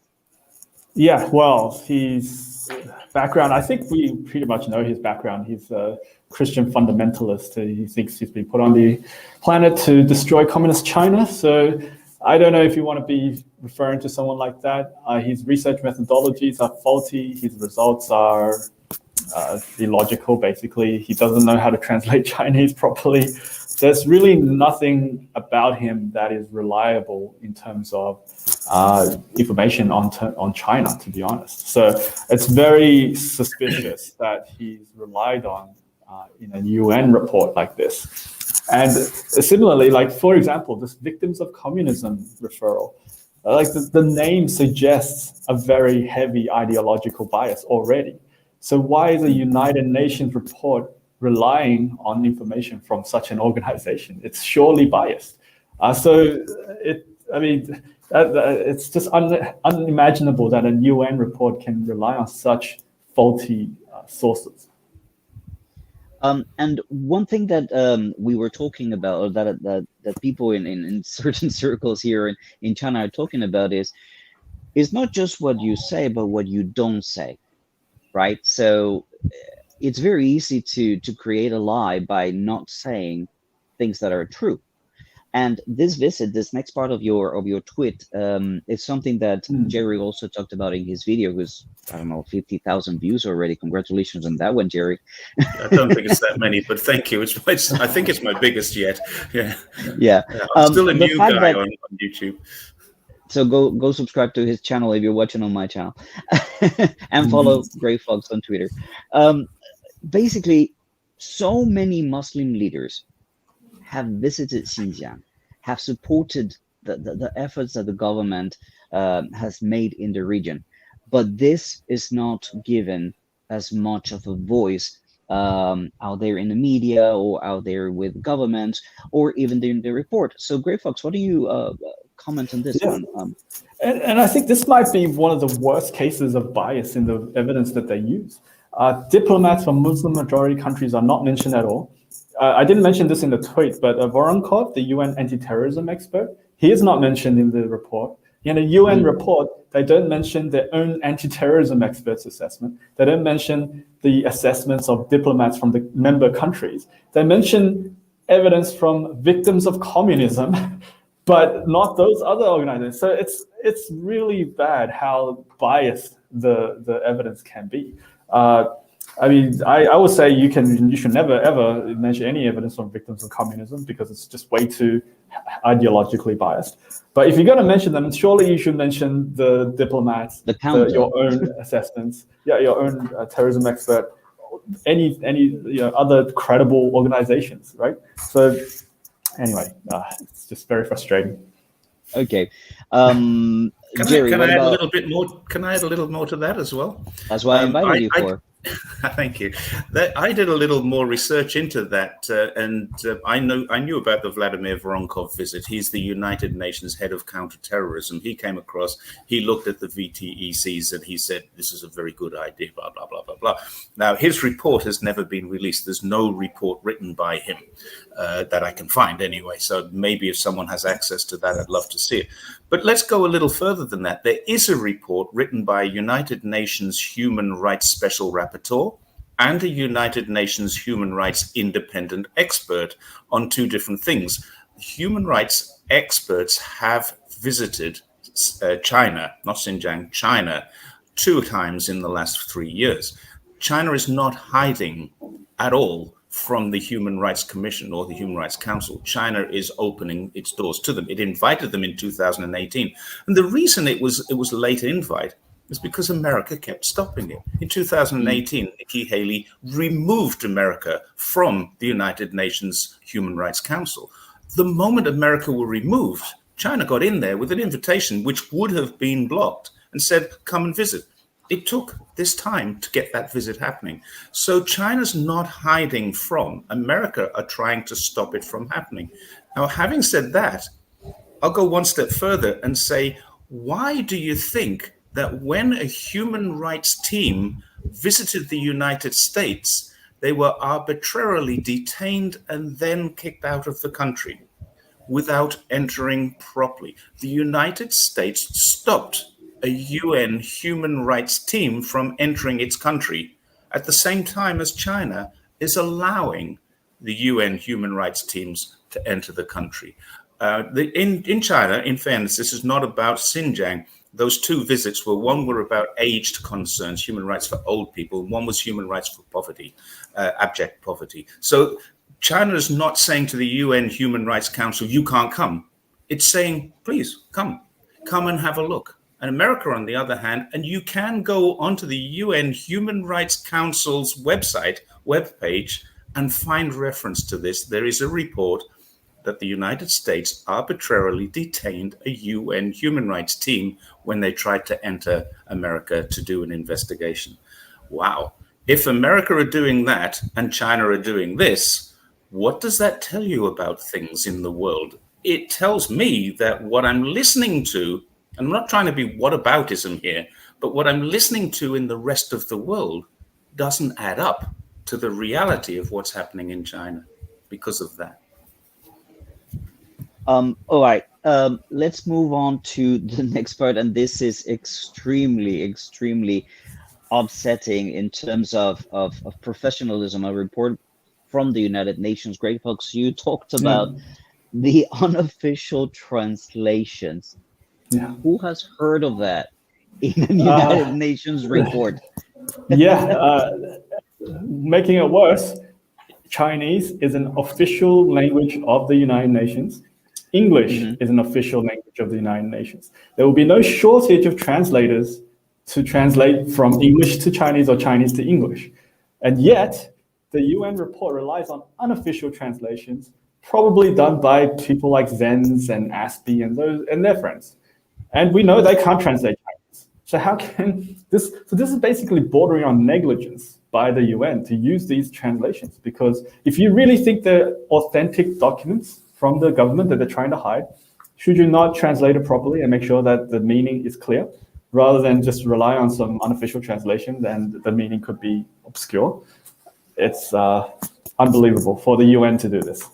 Yeah, well, his background, I think we pretty much know his background. He's a Christian fundamentalist. He thinks he's been put on the planet to destroy communist China. So I don't know if you want to be referring to someone like that. His research methodologies are faulty. His results are illogical, basically. He doesn't know how to translate Chinese properly. There's really nothing about him that is reliable in terms of information on China, to be honest. So it's very suspicious that he's relied on in a UN report like this. And similarly, like for example, this victims of communism referral, like the name suggests a very heavy ideological bias already. So why is a United Nations report relying on information from such an organization? It's surely biased. It's just unimaginable that a UN report can rely on such faulty sources. And one thing that we were talking about, or that people in certain circles here in China are talking about, is not just what you say, but what you don't say, right? So it's very easy to create a lie by not saying things that are true. And this visit, this next part of your tweet, is something that Jerry also talked about in his video. Who's, I don't know, 50,000 views already. Congratulations on that one, Jerry. I don't think it's that many, but thank you. I think it's my biggest yet. Yeah. Yeah. I'm still a new guy on YouTube. So go subscribe to his channel if you're watching on my channel, and follow Grey Fox on Twitter. Basically, so many Muslim leaders have visited Xinjiang, have supported the efforts that the government has made in the region. But this is not given as much of a voice out there in the media or out there with government or even in the report. So Grey Fox, what do you comment on this one? And I think this might be one of the worst cases of bias in the evidence that they use. Diplomats from Muslim majority countries are not mentioned at all. I didn't mention this in the tweet, but Voronkov, the UN anti-terrorism expert, he is not mentioned in the report. In a UN report, they don't mention their own anti-terrorism experts' assessment. They don't mention the assessments of diplomats from the member countries. They mention evidence from victims of communism, but not those other organizations. So it's really bad how biased the evidence can be. I would say you should never ever mention any evidence on victims of communism because it's just way too ideologically biased. But if you're going to mention them, surely you should mention the diplomats, your own assessments, your own terrorism expert, any other credible organizations, right? So anyway, it's just very frustrating. Okay. Jerry, can I add a little bit more? Can I add a little more to that as well? That's why I invited you for. Thank you. I did a little more research into that, and I knew about the Vladimir Voronkov visit. He's the United Nations head of counterterrorism. He came across, he looked at the VTECs, and he said, this is a very good idea, blah, blah, blah, blah, blah. Now, his report has never been released. There's no report written by him that I can find anyway. So maybe if someone has access to that, I'd love to see it. But let's go a little further than that. There is a report written by United Nations Human Rights Special Rapporteur and a United Nations human rights independent expert on two different things. Human rights experts have visited China, not Xinjiang, China, 2 times in the last 3 years. China is not hiding at all from the Human Rights Commission or the Human Rights Council. China is opening its doors to them. It invited them in 2018. And the reason it was a late invite is because America kept stopping it. In 2018, Nikki Haley removed America from the United Nations Human Rights Council. The moment America were removed, China got in there with an invitation which would have been blocked and said, come and visit. It took this time to get that visit happening. So China's not hiding from. America are trying to stop it from happening. Now, having said that, I'll go one step further and say, why do you think that when a human rights team visited the United States, they were arbitrarily detained and then kicked out of the country without entering properly? The United States stopped a UN human rights team from entering its country at the same time as China is allowing the UN human rights teams to enter the country. In China, in fairness, this is not about Xinjiang. Those 2 visits one were about aged concerns, human rights for old people. One was human rights for poverty, abject poverty. So China is not saying to the UN Human Rights Council, you can't come. It's saying, please come and have a look. And America, on the other hand, and you can go onto the UN Human Rights Council's webpage, and find reference to this. There is a report that the United States arbitrarily detained a UN human rights team when they tried to enter America to do an investigation. Wow. If America are doing that and China are doing this, what does that tell you about things in the world? It tells me that what I'm listening to, and I'm not trying to be whataboutism here, but what I'm listening to in the rest of the world doesn't add up to the reality of what's happening in China because of that. All right. Let's move on to the next part, and this is extremely, extremely upsetting in terms of professionalism. A report from the United Nations. Great folks, you talked about the unofficial translations. Yeah. Who has heard of that in the United Nations report? Making it worse, Chinese is an official language of the United Nations. English is an official language of the United Nations. There will be no shortage of translators to translate from English to Chinese or Chinese to English. And yet, the UN report relies on unofficial translations, probably done by people like Zenz and Aspie and their friends. And we know they can't translate Chinese. So how can this? So this is basically bordering on negligence by the UN to use these translations. Because if you really think they're authentic documents from the government that they're trying to hide, should you not translate it properly and make sure that the meaning is clear, rather than just rely on some unofficial translation and the meaning could be obscure? It's unbelievable for the UN to do this.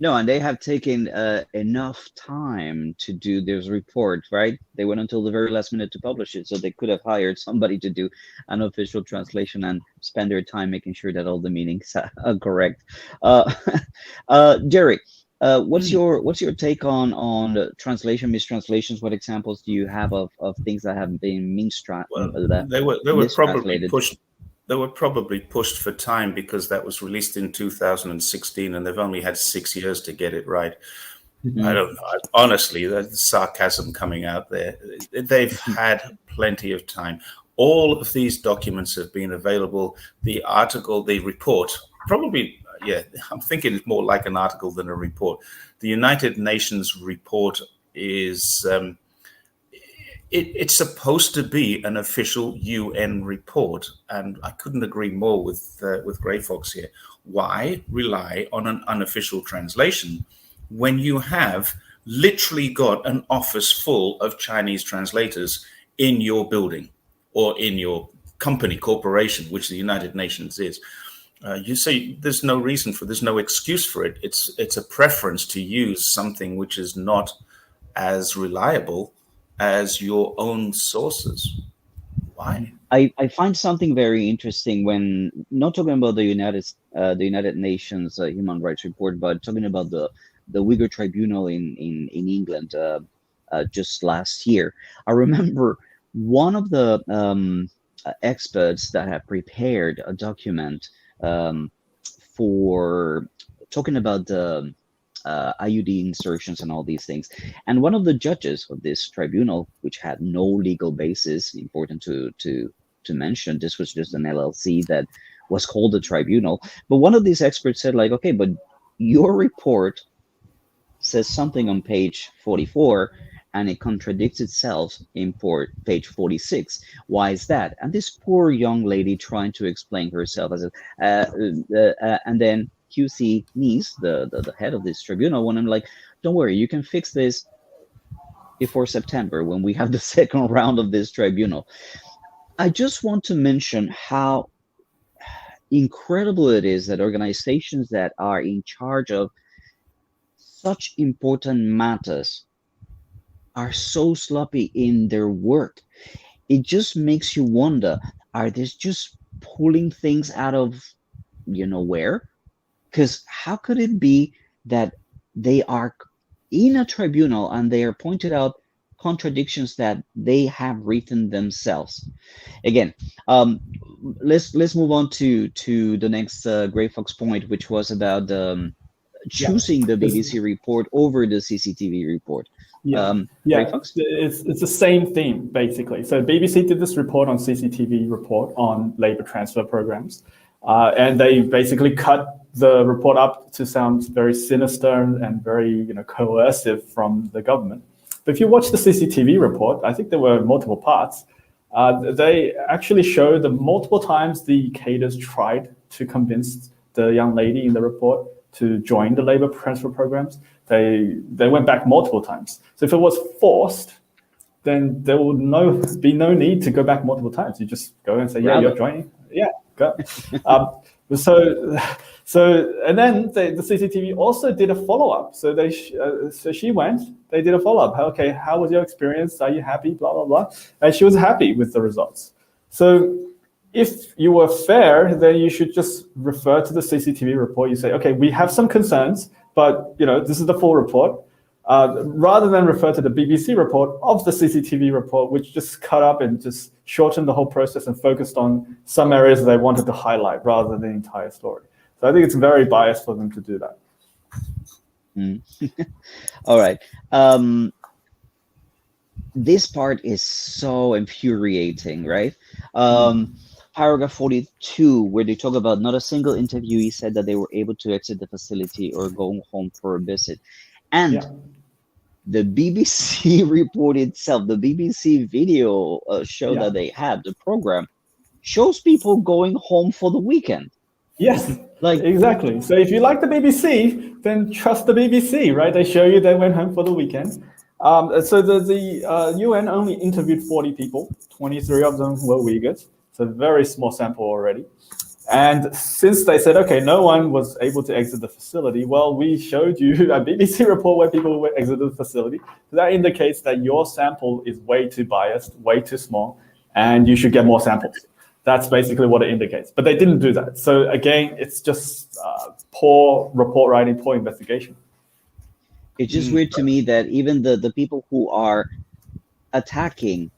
No, and they have taken enough time to do this report, right? They went until the very last minute to publish it, so they could have hired somebody to do an official translation and spend their time making sure that all the meanings are correct. Jerry, what's your take on the translation, mistranslations? What examples do you have of things that have been they were probably pushed. They were probably pushed for time because that was released in 2016 and they've only had 6 years to get it right. I don't know. Honestly, the sarcasm coming out there. They've had plenty of time. All of these documents have been available. The article, the report, probably, I'm thinking it's more like an article than a report. The United Nations report is... It's supposed to be an official UN report, and I couldn't agree more with Grey Fox here. Why rely on an unofficial translation when you have literally got an office full of Chinese translators in your building or in your company, corporation, which the United Nations is? You say there's no reason for, there's no excuse for it. It's a preference to use something which is not as reliable as your own sources. Why? I find something very interesting when not talking about the United Nations Human Rights Report, but talking about the Uyghur Tribunal in England just last year. I remember one of the experts that have prepared a document for talking about the IUD insertions and all these things. And one of the judges of this tribunal, which had no legal basis, important to mention, this was just an LLC that was called a tribunal. But one of these experts said, like, okay, but your report says something on page 44 and it contradicts itself in page 46. Why is that? And this poor young lady trying to explain herself as and then QC Nice, the head of this tribunal, when I'm like, don't worry, you can fix this before September when we have the second round of this tribunal. I just want to mention how incredible it is that organizations that are in charge of such important matters are so sloppy in their work. It just makes you wonder, are they just pulling things out of where? Because how could it be that they are in a tribunal and they are pointed out contradictions that they have written themselves? Again, let's move on to the next Grey Fox point, which was about choosing the BBC report over the CCTV report. It's the same theme basically. So BBC did this report on CCTV report on labor transfer programs. And they basically cut the report up to sound very sinister and very coercive from the government. But if you watch the CCTV report, I think there were multiple parts. They actually show the multiple times the cadres tried to convince the young lady in the report to join the labor transfer programs. They went back multiple times. So if it was forced, then there would be no need to go back multiple times. You just go and say, yeah, you're joining. Yeah, go. And then the CCTV also did a follow-up. So so she went, they did a follow-up. Okay, how was your experience? Are you happy? Blah, blah, blah. And she was happy with the results. So if you were fair, then you should just refer to the CCTV report. You say, okay, we have some concerns, but this is the full report. Rather than refer to the BBC report of the CCTV report, which just cut up and just shortened the whole process and focused on some areas they wanted to highlight rather than the entire story. So I think it's very biased for them to do that. All right. This part is so infuriating, right? Paragraph 42, where they talk about not a single interviewee said that they were able to exit the facility or go home for a visit. And the BBC report itself, the BBC video show that they had, the program, shows people going home for the weekend. Yes, exactly. So if you like the BBC, then trust the BBC, right? They show you they went home for the weekend. So the UN only interviewed 40 people, 23 of them were Uyghurs. It's a very small sample already. And since they said, okay, no one was able to exit the facility, well, we showed you a BBC report where people were exited the facility. So that indicates that your sample is way too biased, way too small, and you should get more samples. That's basically what it indicates. But they didn't do that. So again, it's just poor report writing, poor investigation. It's just weird to me that even the people who are attacking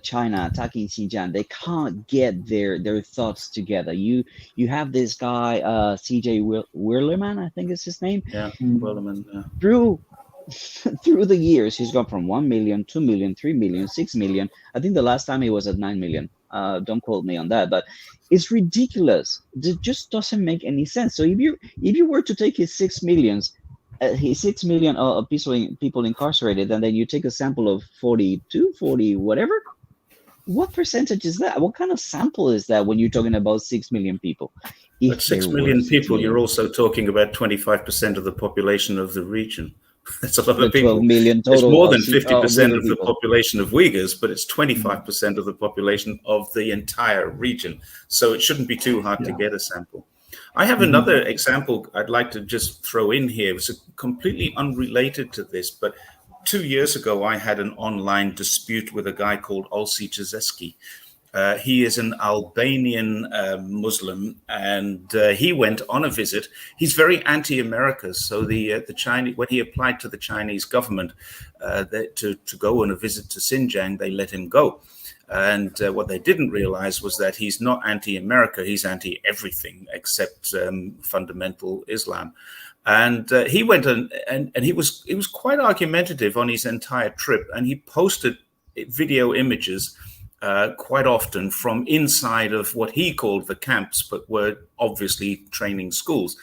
China, attacking Xinjiang, they can't get their thoughts together. You have this guy, CJ Wirleman, I think is his name. Yeah, Wirleman. Yeah. Through the years, he's gone from 1 million, 2 million, 3 million, 6 million. I think the last time he was at 9 million. Don't quote me on that, but it's ridiculous. It just doesn't make any sense. So if you were to take his 6 million people incarcerated, and then you take a sample of 42, 40, whatever, what percentage is that? What kind of sample is that when you're talking about 6 million people? But 6 million people, you're also talking about 25% of the population of the region. That's a lot of people. 12 million total. It's more than 50% of the population of Uyghurs, but it's 25% of the population of the entire region. So it shouldn't be too hard to get a sample. I have another example I'd like to just throw in here. It's completely unrelated to this, but 2 years ago, I had an online dispute with a guy called Olsi Czezeski. He is an Albanian Muslim, and he went on a visit. He's very anti-America, so the Chinese, when he applied to the Chinese government to go on a visit to Xinjiang, they let him go. And what they didn't realize was that he's not anti-America; he's anti-everything except fundamental Islam. And he went and he was quite argumentative on his entire trip, and he posted video images quite often from inside of what he called the camps, but were obviously training schools.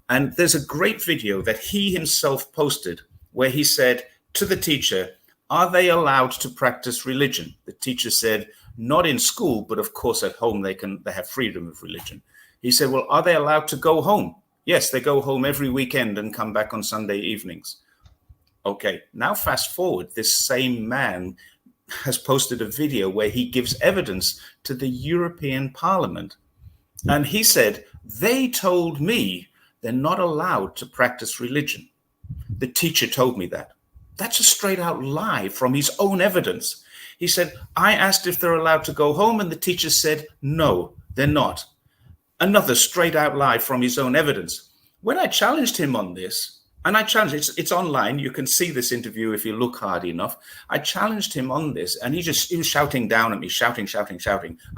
And there's a great video that he himself posted where he said to the teacher, "Are they allowed to practice religion?" The teacher said, "Not in school, but of course at home they have freedom of religion." He said, "Well, are they allowed to go home?" "Yes, they go home every weekend and come back on Sunday evenings." Okay, now fast forward, this same man has posted a video where he gives evidence to the European Parliament. And he said, "They told me they're not allowed to practice religion. The teacher told me that." That's a straight out lie from his own evidence. He said, "I asked if they're allowed to go home and the teacher said, no, they're not." Another straight out lie from his own evidence. When I challenged him on this, and I challenged, it's online, you can see this interview if you look hard enough. I challenged him on this and he was shouting down at me, shouting.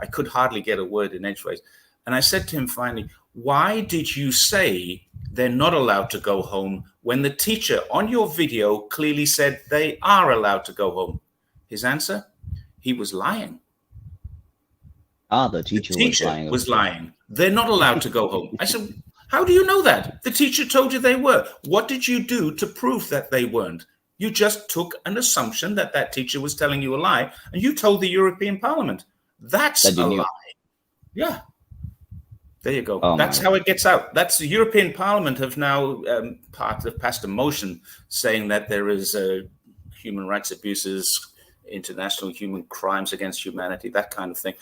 I could hardly get a word in edgeways. And I said to him finally, "Why did you say they're not allowed to go home when the teacher on your video clearly said they are allowed to go home?" His answer, he was lying. The The teacher was teacher lying. was lying. They're not allowed to go home. I said, how do you know that? The teacher told you they were. What did you do to prove that they weren't? You just took an assumption that that teacher was telling you a lie, and you told the European Parliament. That's That you a knew. lie. Yeah. There you go. Oh That's my. how it gets out. That's the European Parliament have now passed a motion saying that there is human rights abuses, international human crimes against humanity, that kind of thing.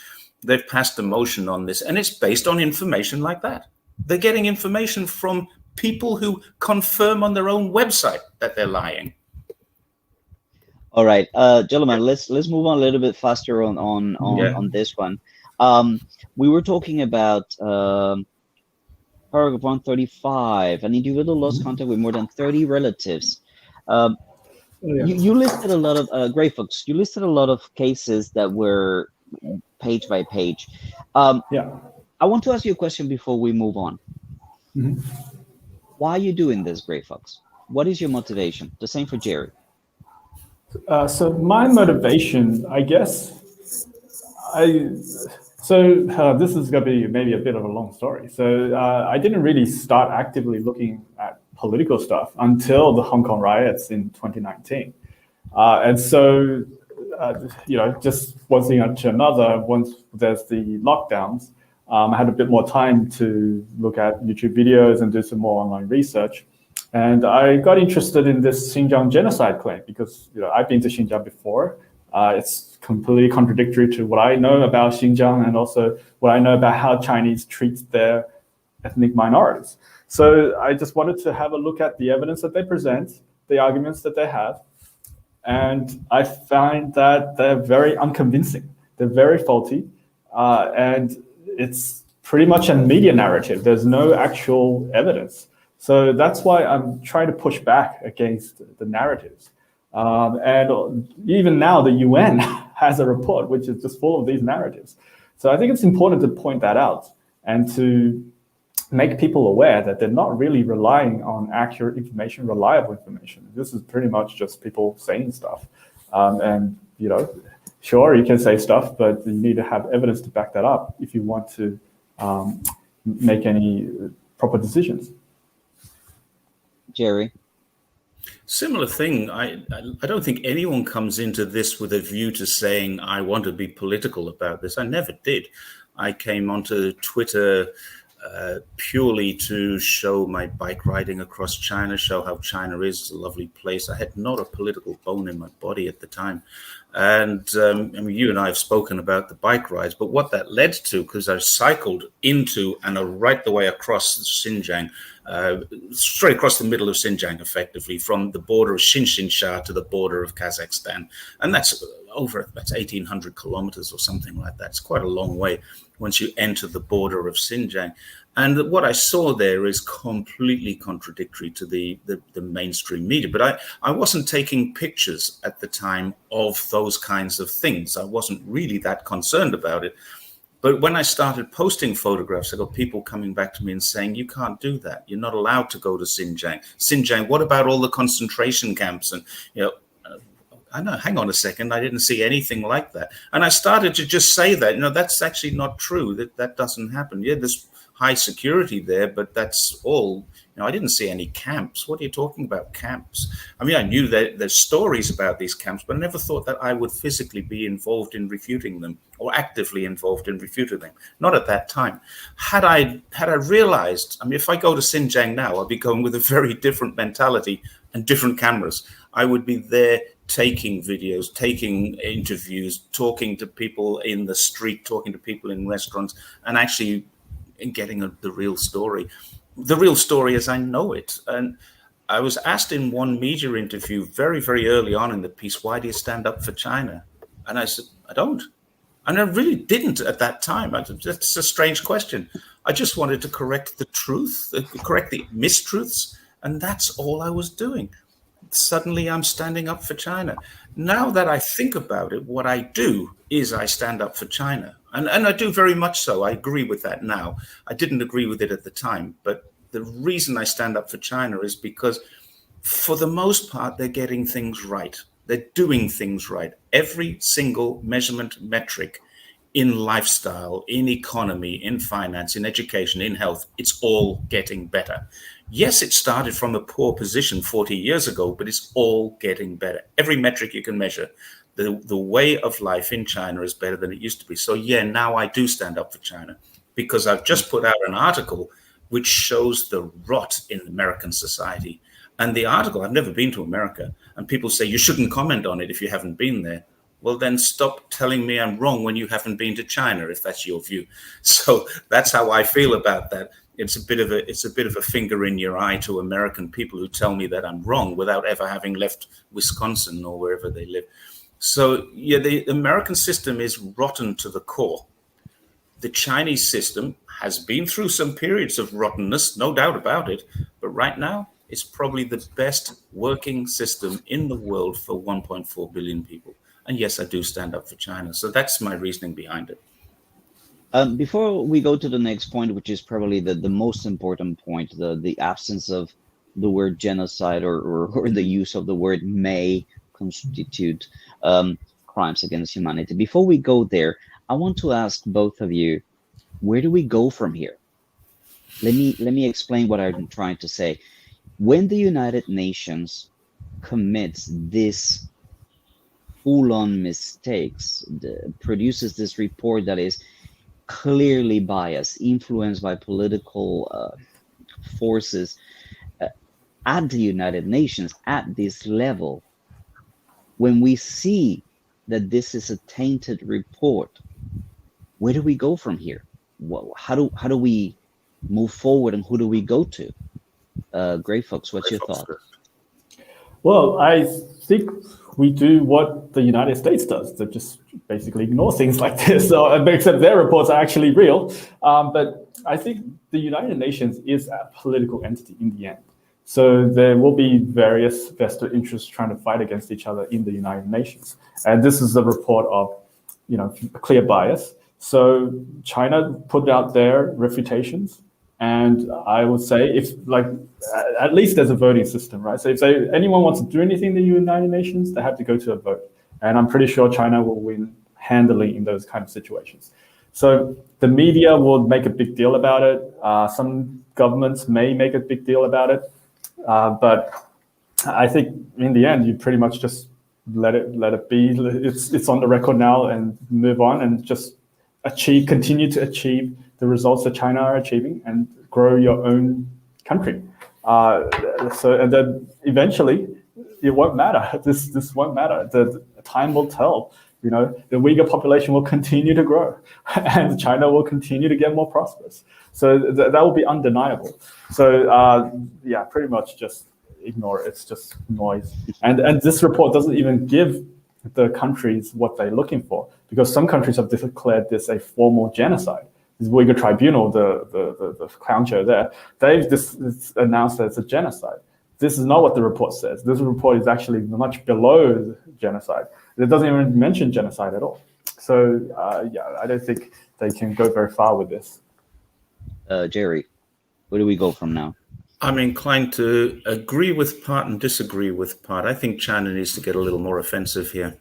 They've passed a motion on this, and it's based on information like that. They're getting information from people who confirm on their own website that they're lying. All right, gentlemen, let's move on a little bit faster on this one. We were talking about paragraph 135. An individual lost contact with more than 30 relatives. You listed a lot of Gray Fox. You listed a lot of cases that were page by page. I want to ask you a question before we move on. Why are you doing this, Gray Fox? What is your motivation? The same for Jerry. So my motivation, I guess, this is going to be maybe a bit of a long story. So I didn't really start actively looking at political stuff until the Hong Kong riots in 2019. And so, just one thing after another, once there's the lockdowns, I had a bit more time to look at YouTube videos and do some more online research. And I got interested in this Xinjiang genocide claim because I've been to Xinjiang before. It's completely contradictory to what I know about Xinjiang and also what I know about how Chinese treat their ethnic minorities. So I just wanted to have a look at the evidence that they present, the arguments that they have, and I find that they're very unconvincing. They're very faulty, and it's pretty much a media narrative. There's no actual evidence. So that's why I'm trying to push back against the narratives. And even now, the UN has a report which is just full of these narratives. So I think it's important to point that out and to make people aware that they're not really relying on accurate information, reliable information. This is pretty much just people saying stuff. Sure, you can say stuff, but you need to have evidence to back that up if you want to make any proper decisions. Jerry? Similar thing. I don't think anyone comes into this with a view to saying, I want to be political about this. I never did. I came onto Twitter purely to show my bike riding across China, show how China is a lovely place. I had not a political bone in my body at the time. And you and I have spoken about the bike rides, but what that led to, because I cycled into and right the way across Xinjiang, straight across the middle of Xinjiang, effectively, from the border of Xinjiang to the border of Kazakhstan. And that's 1,800 kilometers or something like that. It's quite a long way once you enter the border of Xinjiang. And what I saw there is completely contradictory to the mainstream media. But I wasn't taking pictures at the time of those kinds of things. I wasn't really that concerned about it. But when I started posting photographs, I got people coming back to me and saying, you can't do that. You're not allowed to go to Xinjiang. Xinjiang, what about all the concentration camps? And, I know, hang on a second, I didn't see anything like that. And I started to just say that, that's actually not true, that doesn't happen. Yeah, there's high security there, but that's all. I didn't see any camps. What are you talking about, camps? I mean, I knew that there's stories about these camps, but I never thought that I would physically be involved in refuting them or actively involved in refuting them. Not at that time. Had I realized, if I go to Xinjiang now, I'll be going with a very different mentality and different cameras. I would be there taking videos, taking interviews, talking to people in the street, talking to people in restaurants, and actually getting the real story. The real story as I know it. And I was asked in one media interview very, very early on in the piece, why do you stand up for China? And I said, I don't. And I really didn't at that time. It's a strange question. I just wanted to correct the truth, correct the mistruths. And that's all I was doing. Suddenly I'm standing up for China. Now that I think about it, what I do is I stand up for China. And I do very much so. I agree with that now. I didn't agree with it at the time. But the reason I stand up for China is because for the most part, they're getting things right. They're doing things right. Every single measurement metric in lifestyle, in economy, in finance, in education, in health. It's all getting better. Yes, it started from a poor position 40 years ago, but it's all getting better. Every metric you can measure, the way of life in China is better than it used to be. So yeah, now I do stand up for China, because I've just put out an article which shows the rot in American society. And the article, I've never been to America, and people say you shouldn't comment on it if you haven't been there. Well, then stop telling me I'm wrong when you haven't been to China, if that's your view. So that's how I feel about that. It's a bit of a finger in your eye to American people who tell me that I'm wrong without ever having left Wisconsin or wherever they live. So yeah, the American system is rotten to the core. The Chinese system has been through some periods of rottenness, no doubt about it. But right now, it's probably the best working system in the world for 1.4 billion people. And yes, I do stand up for China. So that's my reasoning behind it. Before we go to the next point, which is probably the most important point, the absence of the word genocide or the use of the word may constitute crimes against humanity. Before we go there, I want to ask both of you, where do we go from here? Let me explain what I'm trying to say. When the United Nations commits this full-on mistakes, produces this report that is clearly biased, influenced by political forces at the United Nations, at this level, when we see that this is a tainted report, where do we go from here? How do we move forward, and who do we go to? Grey Fox, what's your thought? Well, I think we do what the United States does, to just basically ignore things like this. So, except their reports are actually real. But I think the United Nations is a political entity in the end. So there will be various vested interests trying to fight against each other in the United Nations. And this is a report of, clear bias. So China put out their refutations. And I would say, at least there's a voting system, right? So if anyone wants to do anything in the United Nations, they have to go to a vote. And I'm pretty sure China will win handily in those kind of situations. So the media will make a big deal about it. Some governments may make a big deal about it. But I think in the end, you pretty much just let it be. It's on the record now, and move on and just continue to achieve the results that China are achieving, and grow your own country. And then eventually it won't matter. This won't matter. The time will tell. The Uyghur population will continue to grow, and China will continue to get more prosperous. So that will be undeniable. So pretty much just ignore it. It's just noise. And this report doesn't even give the countries what they're looking for, because some countries have declared this a formal genocide. The Uyghur Tribunal, the clown show there, they've announced that it's a genocide. This is not what the report says. This report is actually much below genocide. It doesn't even mention genocide at all. So I don't think they can go very far with this. Jerry, where do we go from now? I'm inclined to agree with part and disagree with part. I think China needs to get a little more offensive here.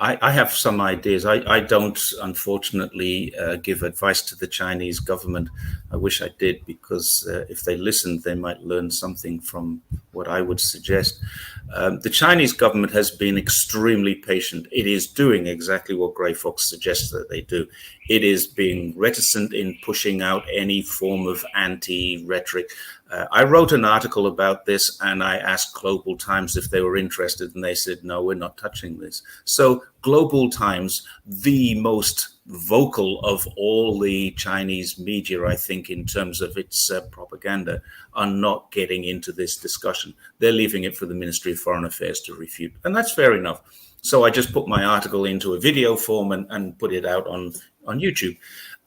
I have some ideas. I don't, unfortunately, give advice to the Chinese government. I wish I did, because if they listened, they might learn something from what I would suggest. The Chinese government has been extremely patient. It is doing exactly what Grey Fox suggests that they do. It is being reticent in pushing out any form of anti-rhetoric. I wrote an article about this, and I asked Global Times if they were interested, and they said, no, we're not touching this. So Global Times, the most vocal of all the Chinese media, I think, in terms of its propaganda, are not getting into this discussion. They're leaving it for the Ministry of Foreign Affairs to refute. And that's fair enough. So I just put my article into a video form and put it out on YouTube.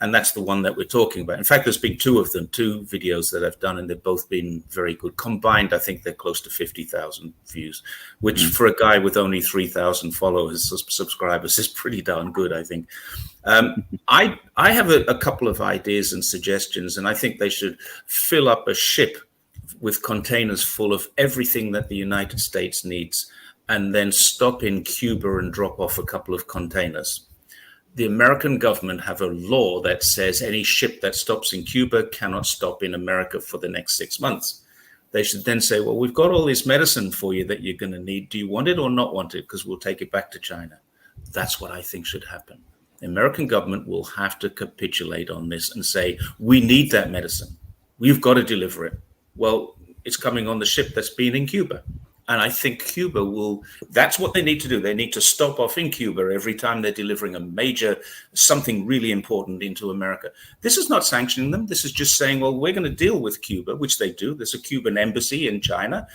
And that's the one that we're talking about. In fact, there's been two of them, two videos that I've done, and they've both been very good. Combined, I think they're close to 50,000 views, which for a guy with only 3,000 followers, subscribers, is pretty darn good, I think. I have a couple of ideas and suggestions, and I think they should fill up a ship with containers full of everything that the United States needs, and then stop in Cuba and drop off a couple of containers. the American government have a law that says any ship that stops in Cuba cannot stop in America for the next 6 months. They should then say, well, we've got all this medicine for you that you're going to need. Do you want it or not want it? Because we'll take it back to China. That's what I think should happen. The American government will have to capitulate on this and say, we need that medicine. We've got to deliver it. Well, it's coming on the ship that's been in Cuba. And I think Cuba will, that's what they need to do. They need to stop off in Cuba every time they're delivering a major, something really important into America. This is not sanctioning them. This is just saying, well, we're going to deal with Cuba, which they do. There's a Cuban embassy in China.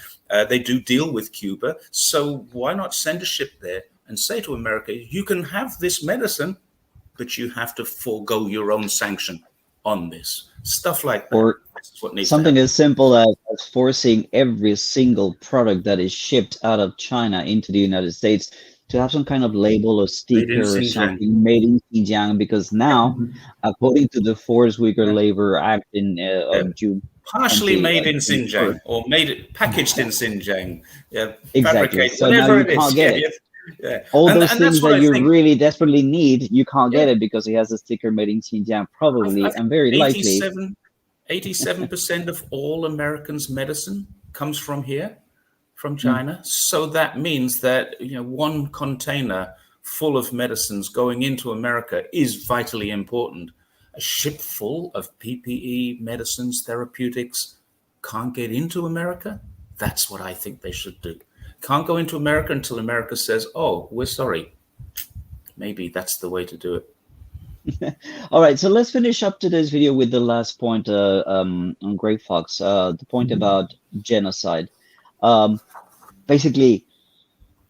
They do deal with Cuba. So why not send a ship there and say to America, you can have this medicine, but you have to forego your own sanction on this. Stuff like that. Or what needs something as simple as forcing every single product that is shipped out of China into the United States to have some kind of label or sticker or something made in Xinjiang, because now, according to the Forced Worker Labor Act of June, partially made in Xinjiang or packaged in Xinjiang, exactly. So whatever now you can't get it. Yeah. All those things that you really desperately need, you can't get it because it has a sticker made in Xinjiang, probably, and very likely. 87% of all Americans' medicine comes from here, from China. So that means that one container full of medicines going into America is vitally important. A ship full of PPE, medicines, therapeutics can't get into America. That's what I think they should do. Can't go into America until America says, oh, we're sorry. Maybe that's the way to do it. All right, so let's finish up today's video with the last point on Grey Fox, the point about genocide. Basically,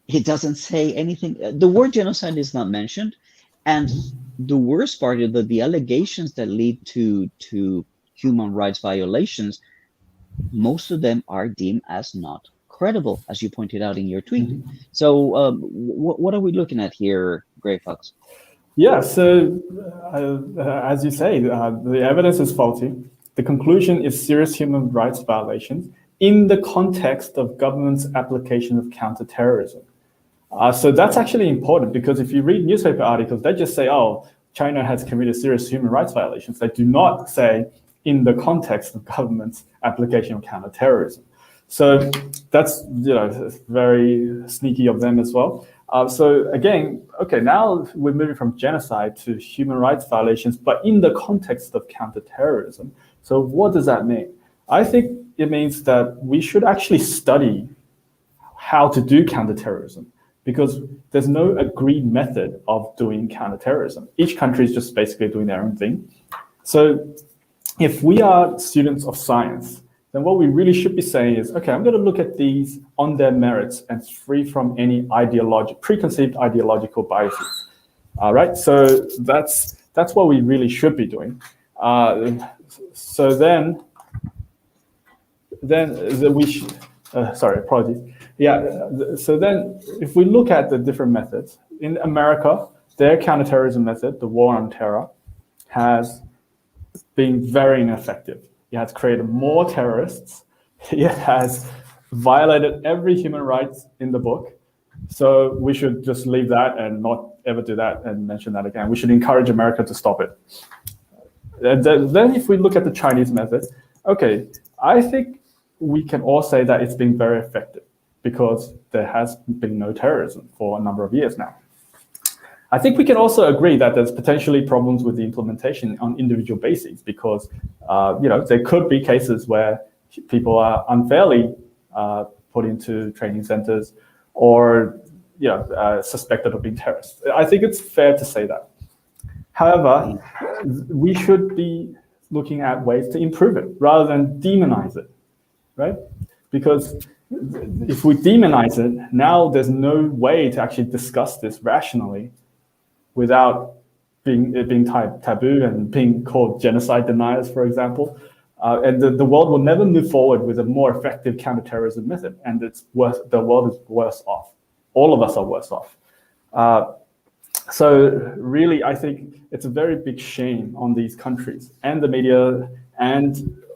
it doesn't say anything. The word genocide is not mentioned. And the worst part is that the allegations that lead to human rights violations, most of them are deemed as not credible, as you pointed out in your tweet. So what are we looking at here, Grey Fox? Yeah, so as you say, the evidence is faulty. The conclusion is serious human rights violations in the context of government's application of counterterrorism. So that's actually important, because if you read newspaper articles, they just say, oh, China has committed serious human rights violations. They do not say in the context of government's application of counterterrorism. So that's very sneaky of them as well. So again, okay, now we're moving from genocide to human rights violations, but in the context of counterterrorism. So what does that mean? I think it means that we should actually study how to do counterterrorism, because there's no agreed method of doing counterterrorism. Each country is just basically doing their own thing. So if we are students of science, then what we really should be saying is, okay, I'm going to look at these on their merits and free from any preconceived ideological biases. All right, so that's what we really should be doing. So then we should, sorry, apologies. Yeah, so then if we look at the different methods, in America, their counterterrorism method, the war on terror, has been very ineffective. It has created more terrorists. It has violated every human rights in the book. So we should just leave that and not ever do that and mention that again. We should encourage America to stop it. And then if we look at the Chinese method, okay, I think we can all say that it's been very effective because there has been no terrorism for a number of years now. I think we can also agree that there's potentially problems with the implementation on individual bases, because there could be cases where people are unfairly put into training centers or suspected of being terrorists. I think it's fair to say that. However, we should be looking at ways to improve it rather than demonize it, right? Because if we demonize it, now there's no way to actually discuss this rationally without it being taboo and being called genocide deniers, for example. And the world will never move forward with a more effective counterterrorism method, and it's worse. The world is worse off. All of us are worse off. So really, I think it's a very big shame on these countries and the media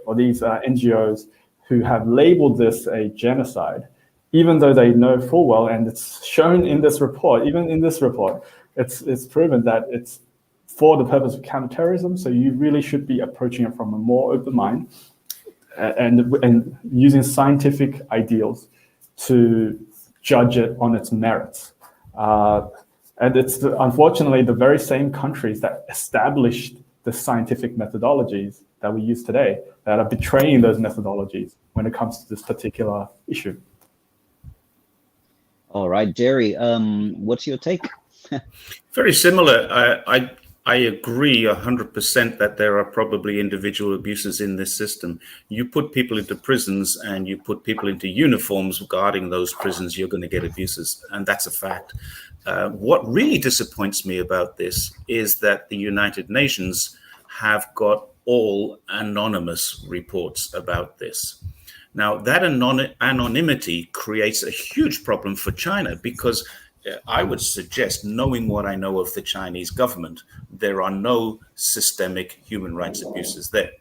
or these NGOs who have labeled this a genocide, even though they know full well, and it's shown in this report, even in this report, it's proven that it's for the purpose of counterterrorism. So you really should be approaching it from a more open mind and using scientific ideals to judge it on its merits. And it's unfortunately the very same countries that established the scientific methodologies that we use today that are betraying those methodologies when it comes to this particular issue. All right, Jerry, what's your take? Very similar. I agree 100% that there are probably individual abuses in this system. You put people into prisons and you put people into uniforms guarding those prisons, you're going to get abuses. And that's a fact. What really disappoints me about this is that the United Nations have got all anonymous reports about this. Now, that anonymity creates a huge problem for China because I would suggest, knowing what I know of the Chinese government, there are no systemic human rights abuses there.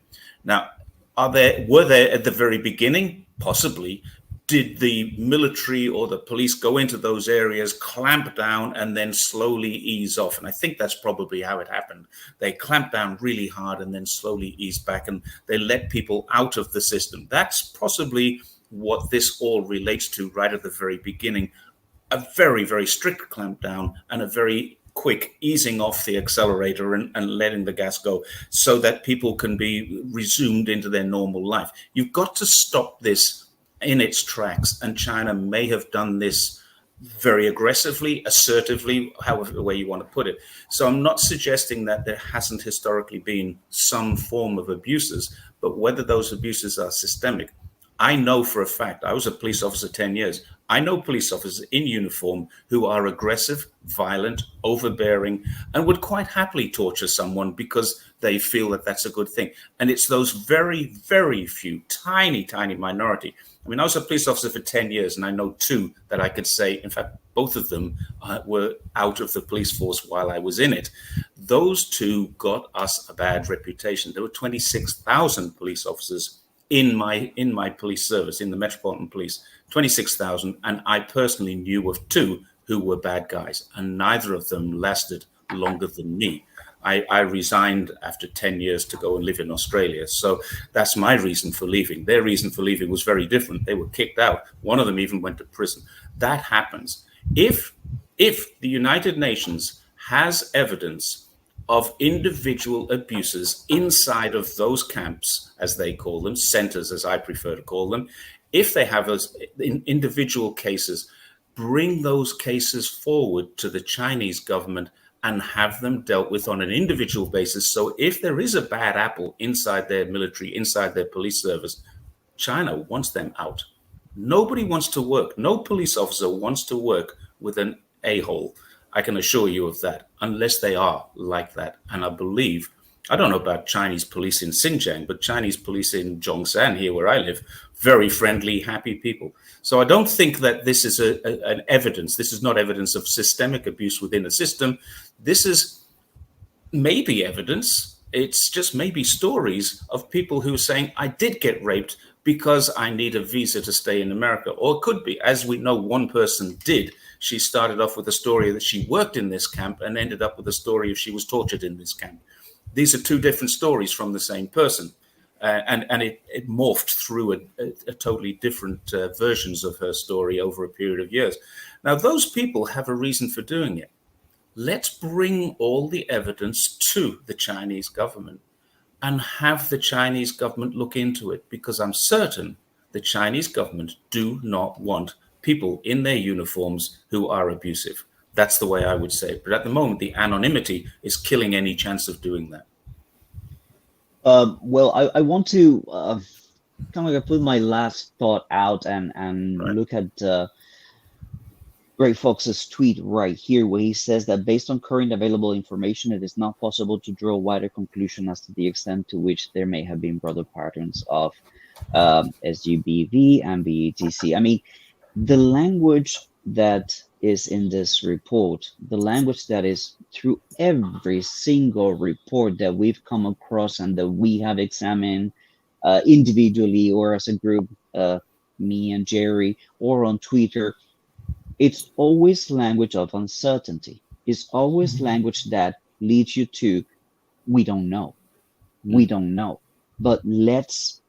Now, were there at the very beginning? Possibly. Did the military or the police go into those areas, clamp down, and then slowly ease off? And I think that's probably how it happened. They clamped down really hard and then slowly eased back, and they let people out of the system. That's possibly what this all relates to right at the very beginning. A very, very strict clampdown and a very quick easing off the accelerator and letting the gas go so that people can be resumed into their normal life. You've got to stop this in its tracks, and China may have done this very aggressively, assertively, however way you want to put it. So I'm not suggesting that there hasn't historically been some form of abuses, but whether those abuses are systemic. I know for a fact, I was a police officer 10 years. I know police officers in uniform who are aggressive, violent, overbearing, and would quite happily torture someone because they feel that that's a good thing. And it's those very, very few, tiny, tiny minority. I mean, I was a police officer for 10 years, and I know two that I could say, in fact, both of them were out of the police force while I was in it. Those two got us a bad reputation. There were 26,000 police officers in my police service, in the Metropolitan Police, 26,000, and I personally knew of two who were bad guys, and neither of them lasted longer than me. I resigned after 10 years to go and live in Australia, so that's my reason for leaving. Their reason for leaving was very different. They were kicked out. One of them even went to prison. That happens. If the United Nations has evidence of individual abuses inside of those camps, as they call them, centers, as I prefer to call them, if they have individual cases, bring those cases forward to the Chinese government and have them dealt with on an individual basis. So if there is a bad apple inside their military, inside their police service, China wants them out. Nobody wants to work. No police officer wants to work with an a-hole. I can assure you of that, unless they are like that. And I believe, I don't know about Chinese police in Xinjiang, but Chinese police in Zhongshan, here where I live, very friendly, happy people. So I don't think that this is an evidence. This is not evidence of systemic abuse within a system. This is maybe evidence. It's just maybe stories of people who are saying, I did get raped because I need a visa to stay in America. Or it could be, as we know, one person did. She started off with a story that she worked in this camp and ended up with a story of she was tortured in this camp. These are two different stories from the same person. And it morphed through a totally different versions of her story over a period of years. Now, those people have a reason for doing it. Let's bring all the evidence to the Chinese government and have the Chinese government look into it, because I'm certain the Chinese government do not want people in their uniforms who are abusive. That's the way I would say it. But at the moment, the anonymity is killing any chance of doing that. Well, I want to kind of put my last thought out and Right. look at Greg Fox's tweet right here, where he says that based on current available information, it is not possible to draw a wider conclusion as to the extent to which there may have been broader patterns of SGBV and BETC. I mean, the language that is in this report, the language that is through every single report that we've come across and that we have examined individually or as a group, me and Jerry, or on Twitter, it's always language of uncertainty. is always language that leads you to, we don't know. We don't know. But let's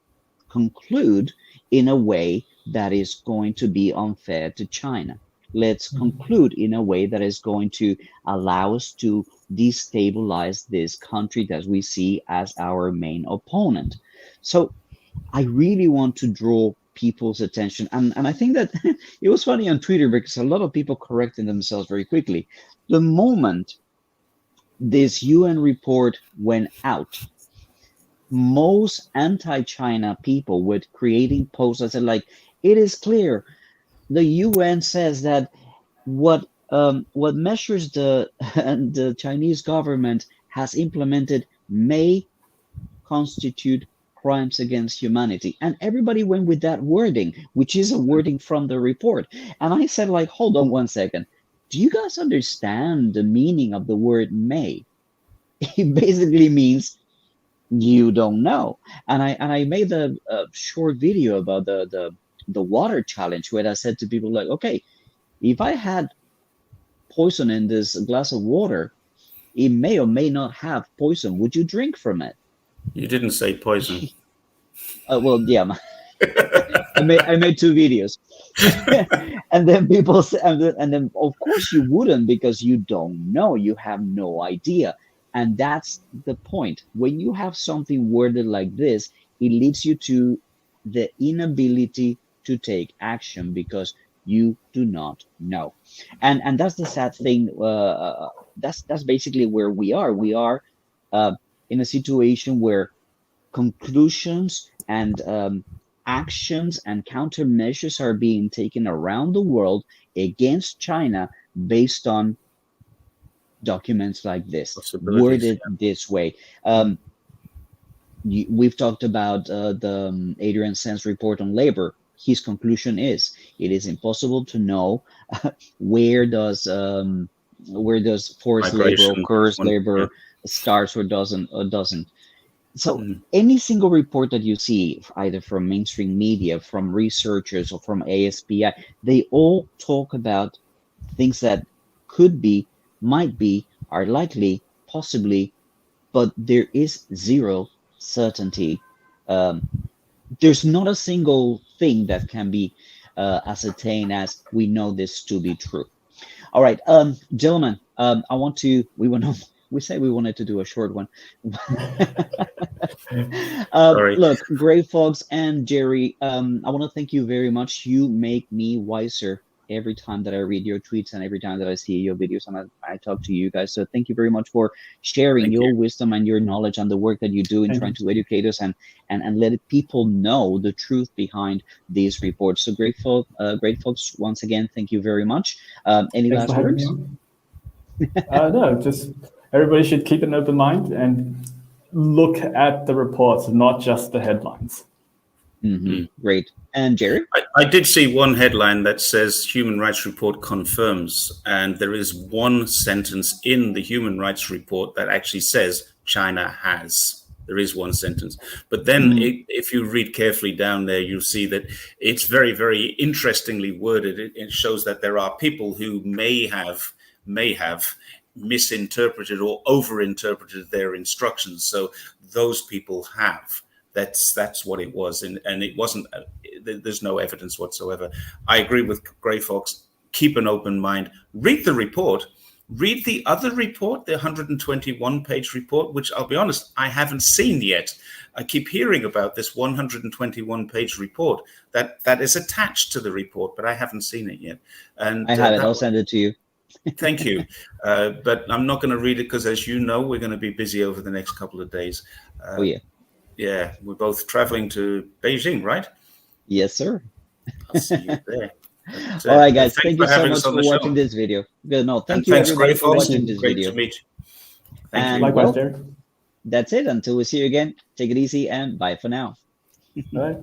conclude in a way that is going to be unfair to China. Let's conclude in a way that is going to allow us to destabilize this country that we see as our main opponent. So I really want to draw people's attention. And I think that it was funny on Twitter because a lot of people corrected themselves very quickly. The moment this UN report went out, most anti-China people were creating posts that said, like, it is clear the UN says that what measures the the Chinese government has implemented may constitute crimes against humanity, and everybody went with that wording, which is a wording from the report. And I said, like, hold on one second, do you guys understand the meaning of the word may? It basically means you don't know. And I made a short video about the water challenge, where I said to people, like, okay, if I had poison in this glass of water, it may or may not have poison. Would you drink from it? You didn't say poison. Well, yeah, I made 2 videos, and then people say, and then of course you wouldn't, because you don't know, you have no idea, and that's the point. When you have something worded like this, it leads you to the inability to take action because you do not know, and that's the sad thing. That's basically where we are. We are in a situation where conclusions and actions and countermeasures are being taken around the world against China based on documents like this, worded this way. We've talked about the Adrian Sen's report on labor. His conclusion is it is impossible to know where does forced labor or coerced labor starts or doesn't. So any single report that you see, either from mainstream media, from researchers, or from ASPI, they all talk about things that could be, might be, are likely, possibly, but there is zero certainty. There's not a single thing that can be ascertained as we know this to be true. All right, gentlemen, we said we wanted to do a short one. Look, Gray Fox and Jerry, I want to thank you very much. You make me wiser every time that I read your tweets and every time that I see your videos and I talk to you guys. So thank you very much for sharing your wisdom and your knowledge and the work that you do in trying to educate us and let people know the truth behind these reports. So Great Folks, once again, thank you very much. Any last words? No, just everybody should keep an open mind and look at the reports, not just the headlines. Great. And Jerry? I did see one headline that says Human Rights Report confirms, and there is one sentence in the Human Rights Report that actually says China has. There is one sentence. But then if you read carefully down there, you'll see that it's very, very interestingly worded. It shows that there are people who may have misinterpreted or overinterpreted their instructions. So those people have. That's what it was, and it wasn't. There's no evidence whatsoever. I agree with Gray Fox. Keep an open mind. Read the report. Read the other report, the 121-page report, which I'll be honest, I haven't seen yet. I keep hearing about this 121-page report that is attached to the report, but I haven't seen it yet. And I have it. I'll send it to you. Thank you. But I'm not going to read it because, as you know, we're going to be busy over the next couple of days. Oh, yeah. Yeah, we're both traveling to Beijing, right? Yes, sir. I'll see you there. But, all right, guys. Thank you so much for watching this video. Good. No, thank you everybody for watching this video. Great to meet you. Thank you. Likewise, Derek. That's it. Until we see you again, take it easy and bye for now. Bye.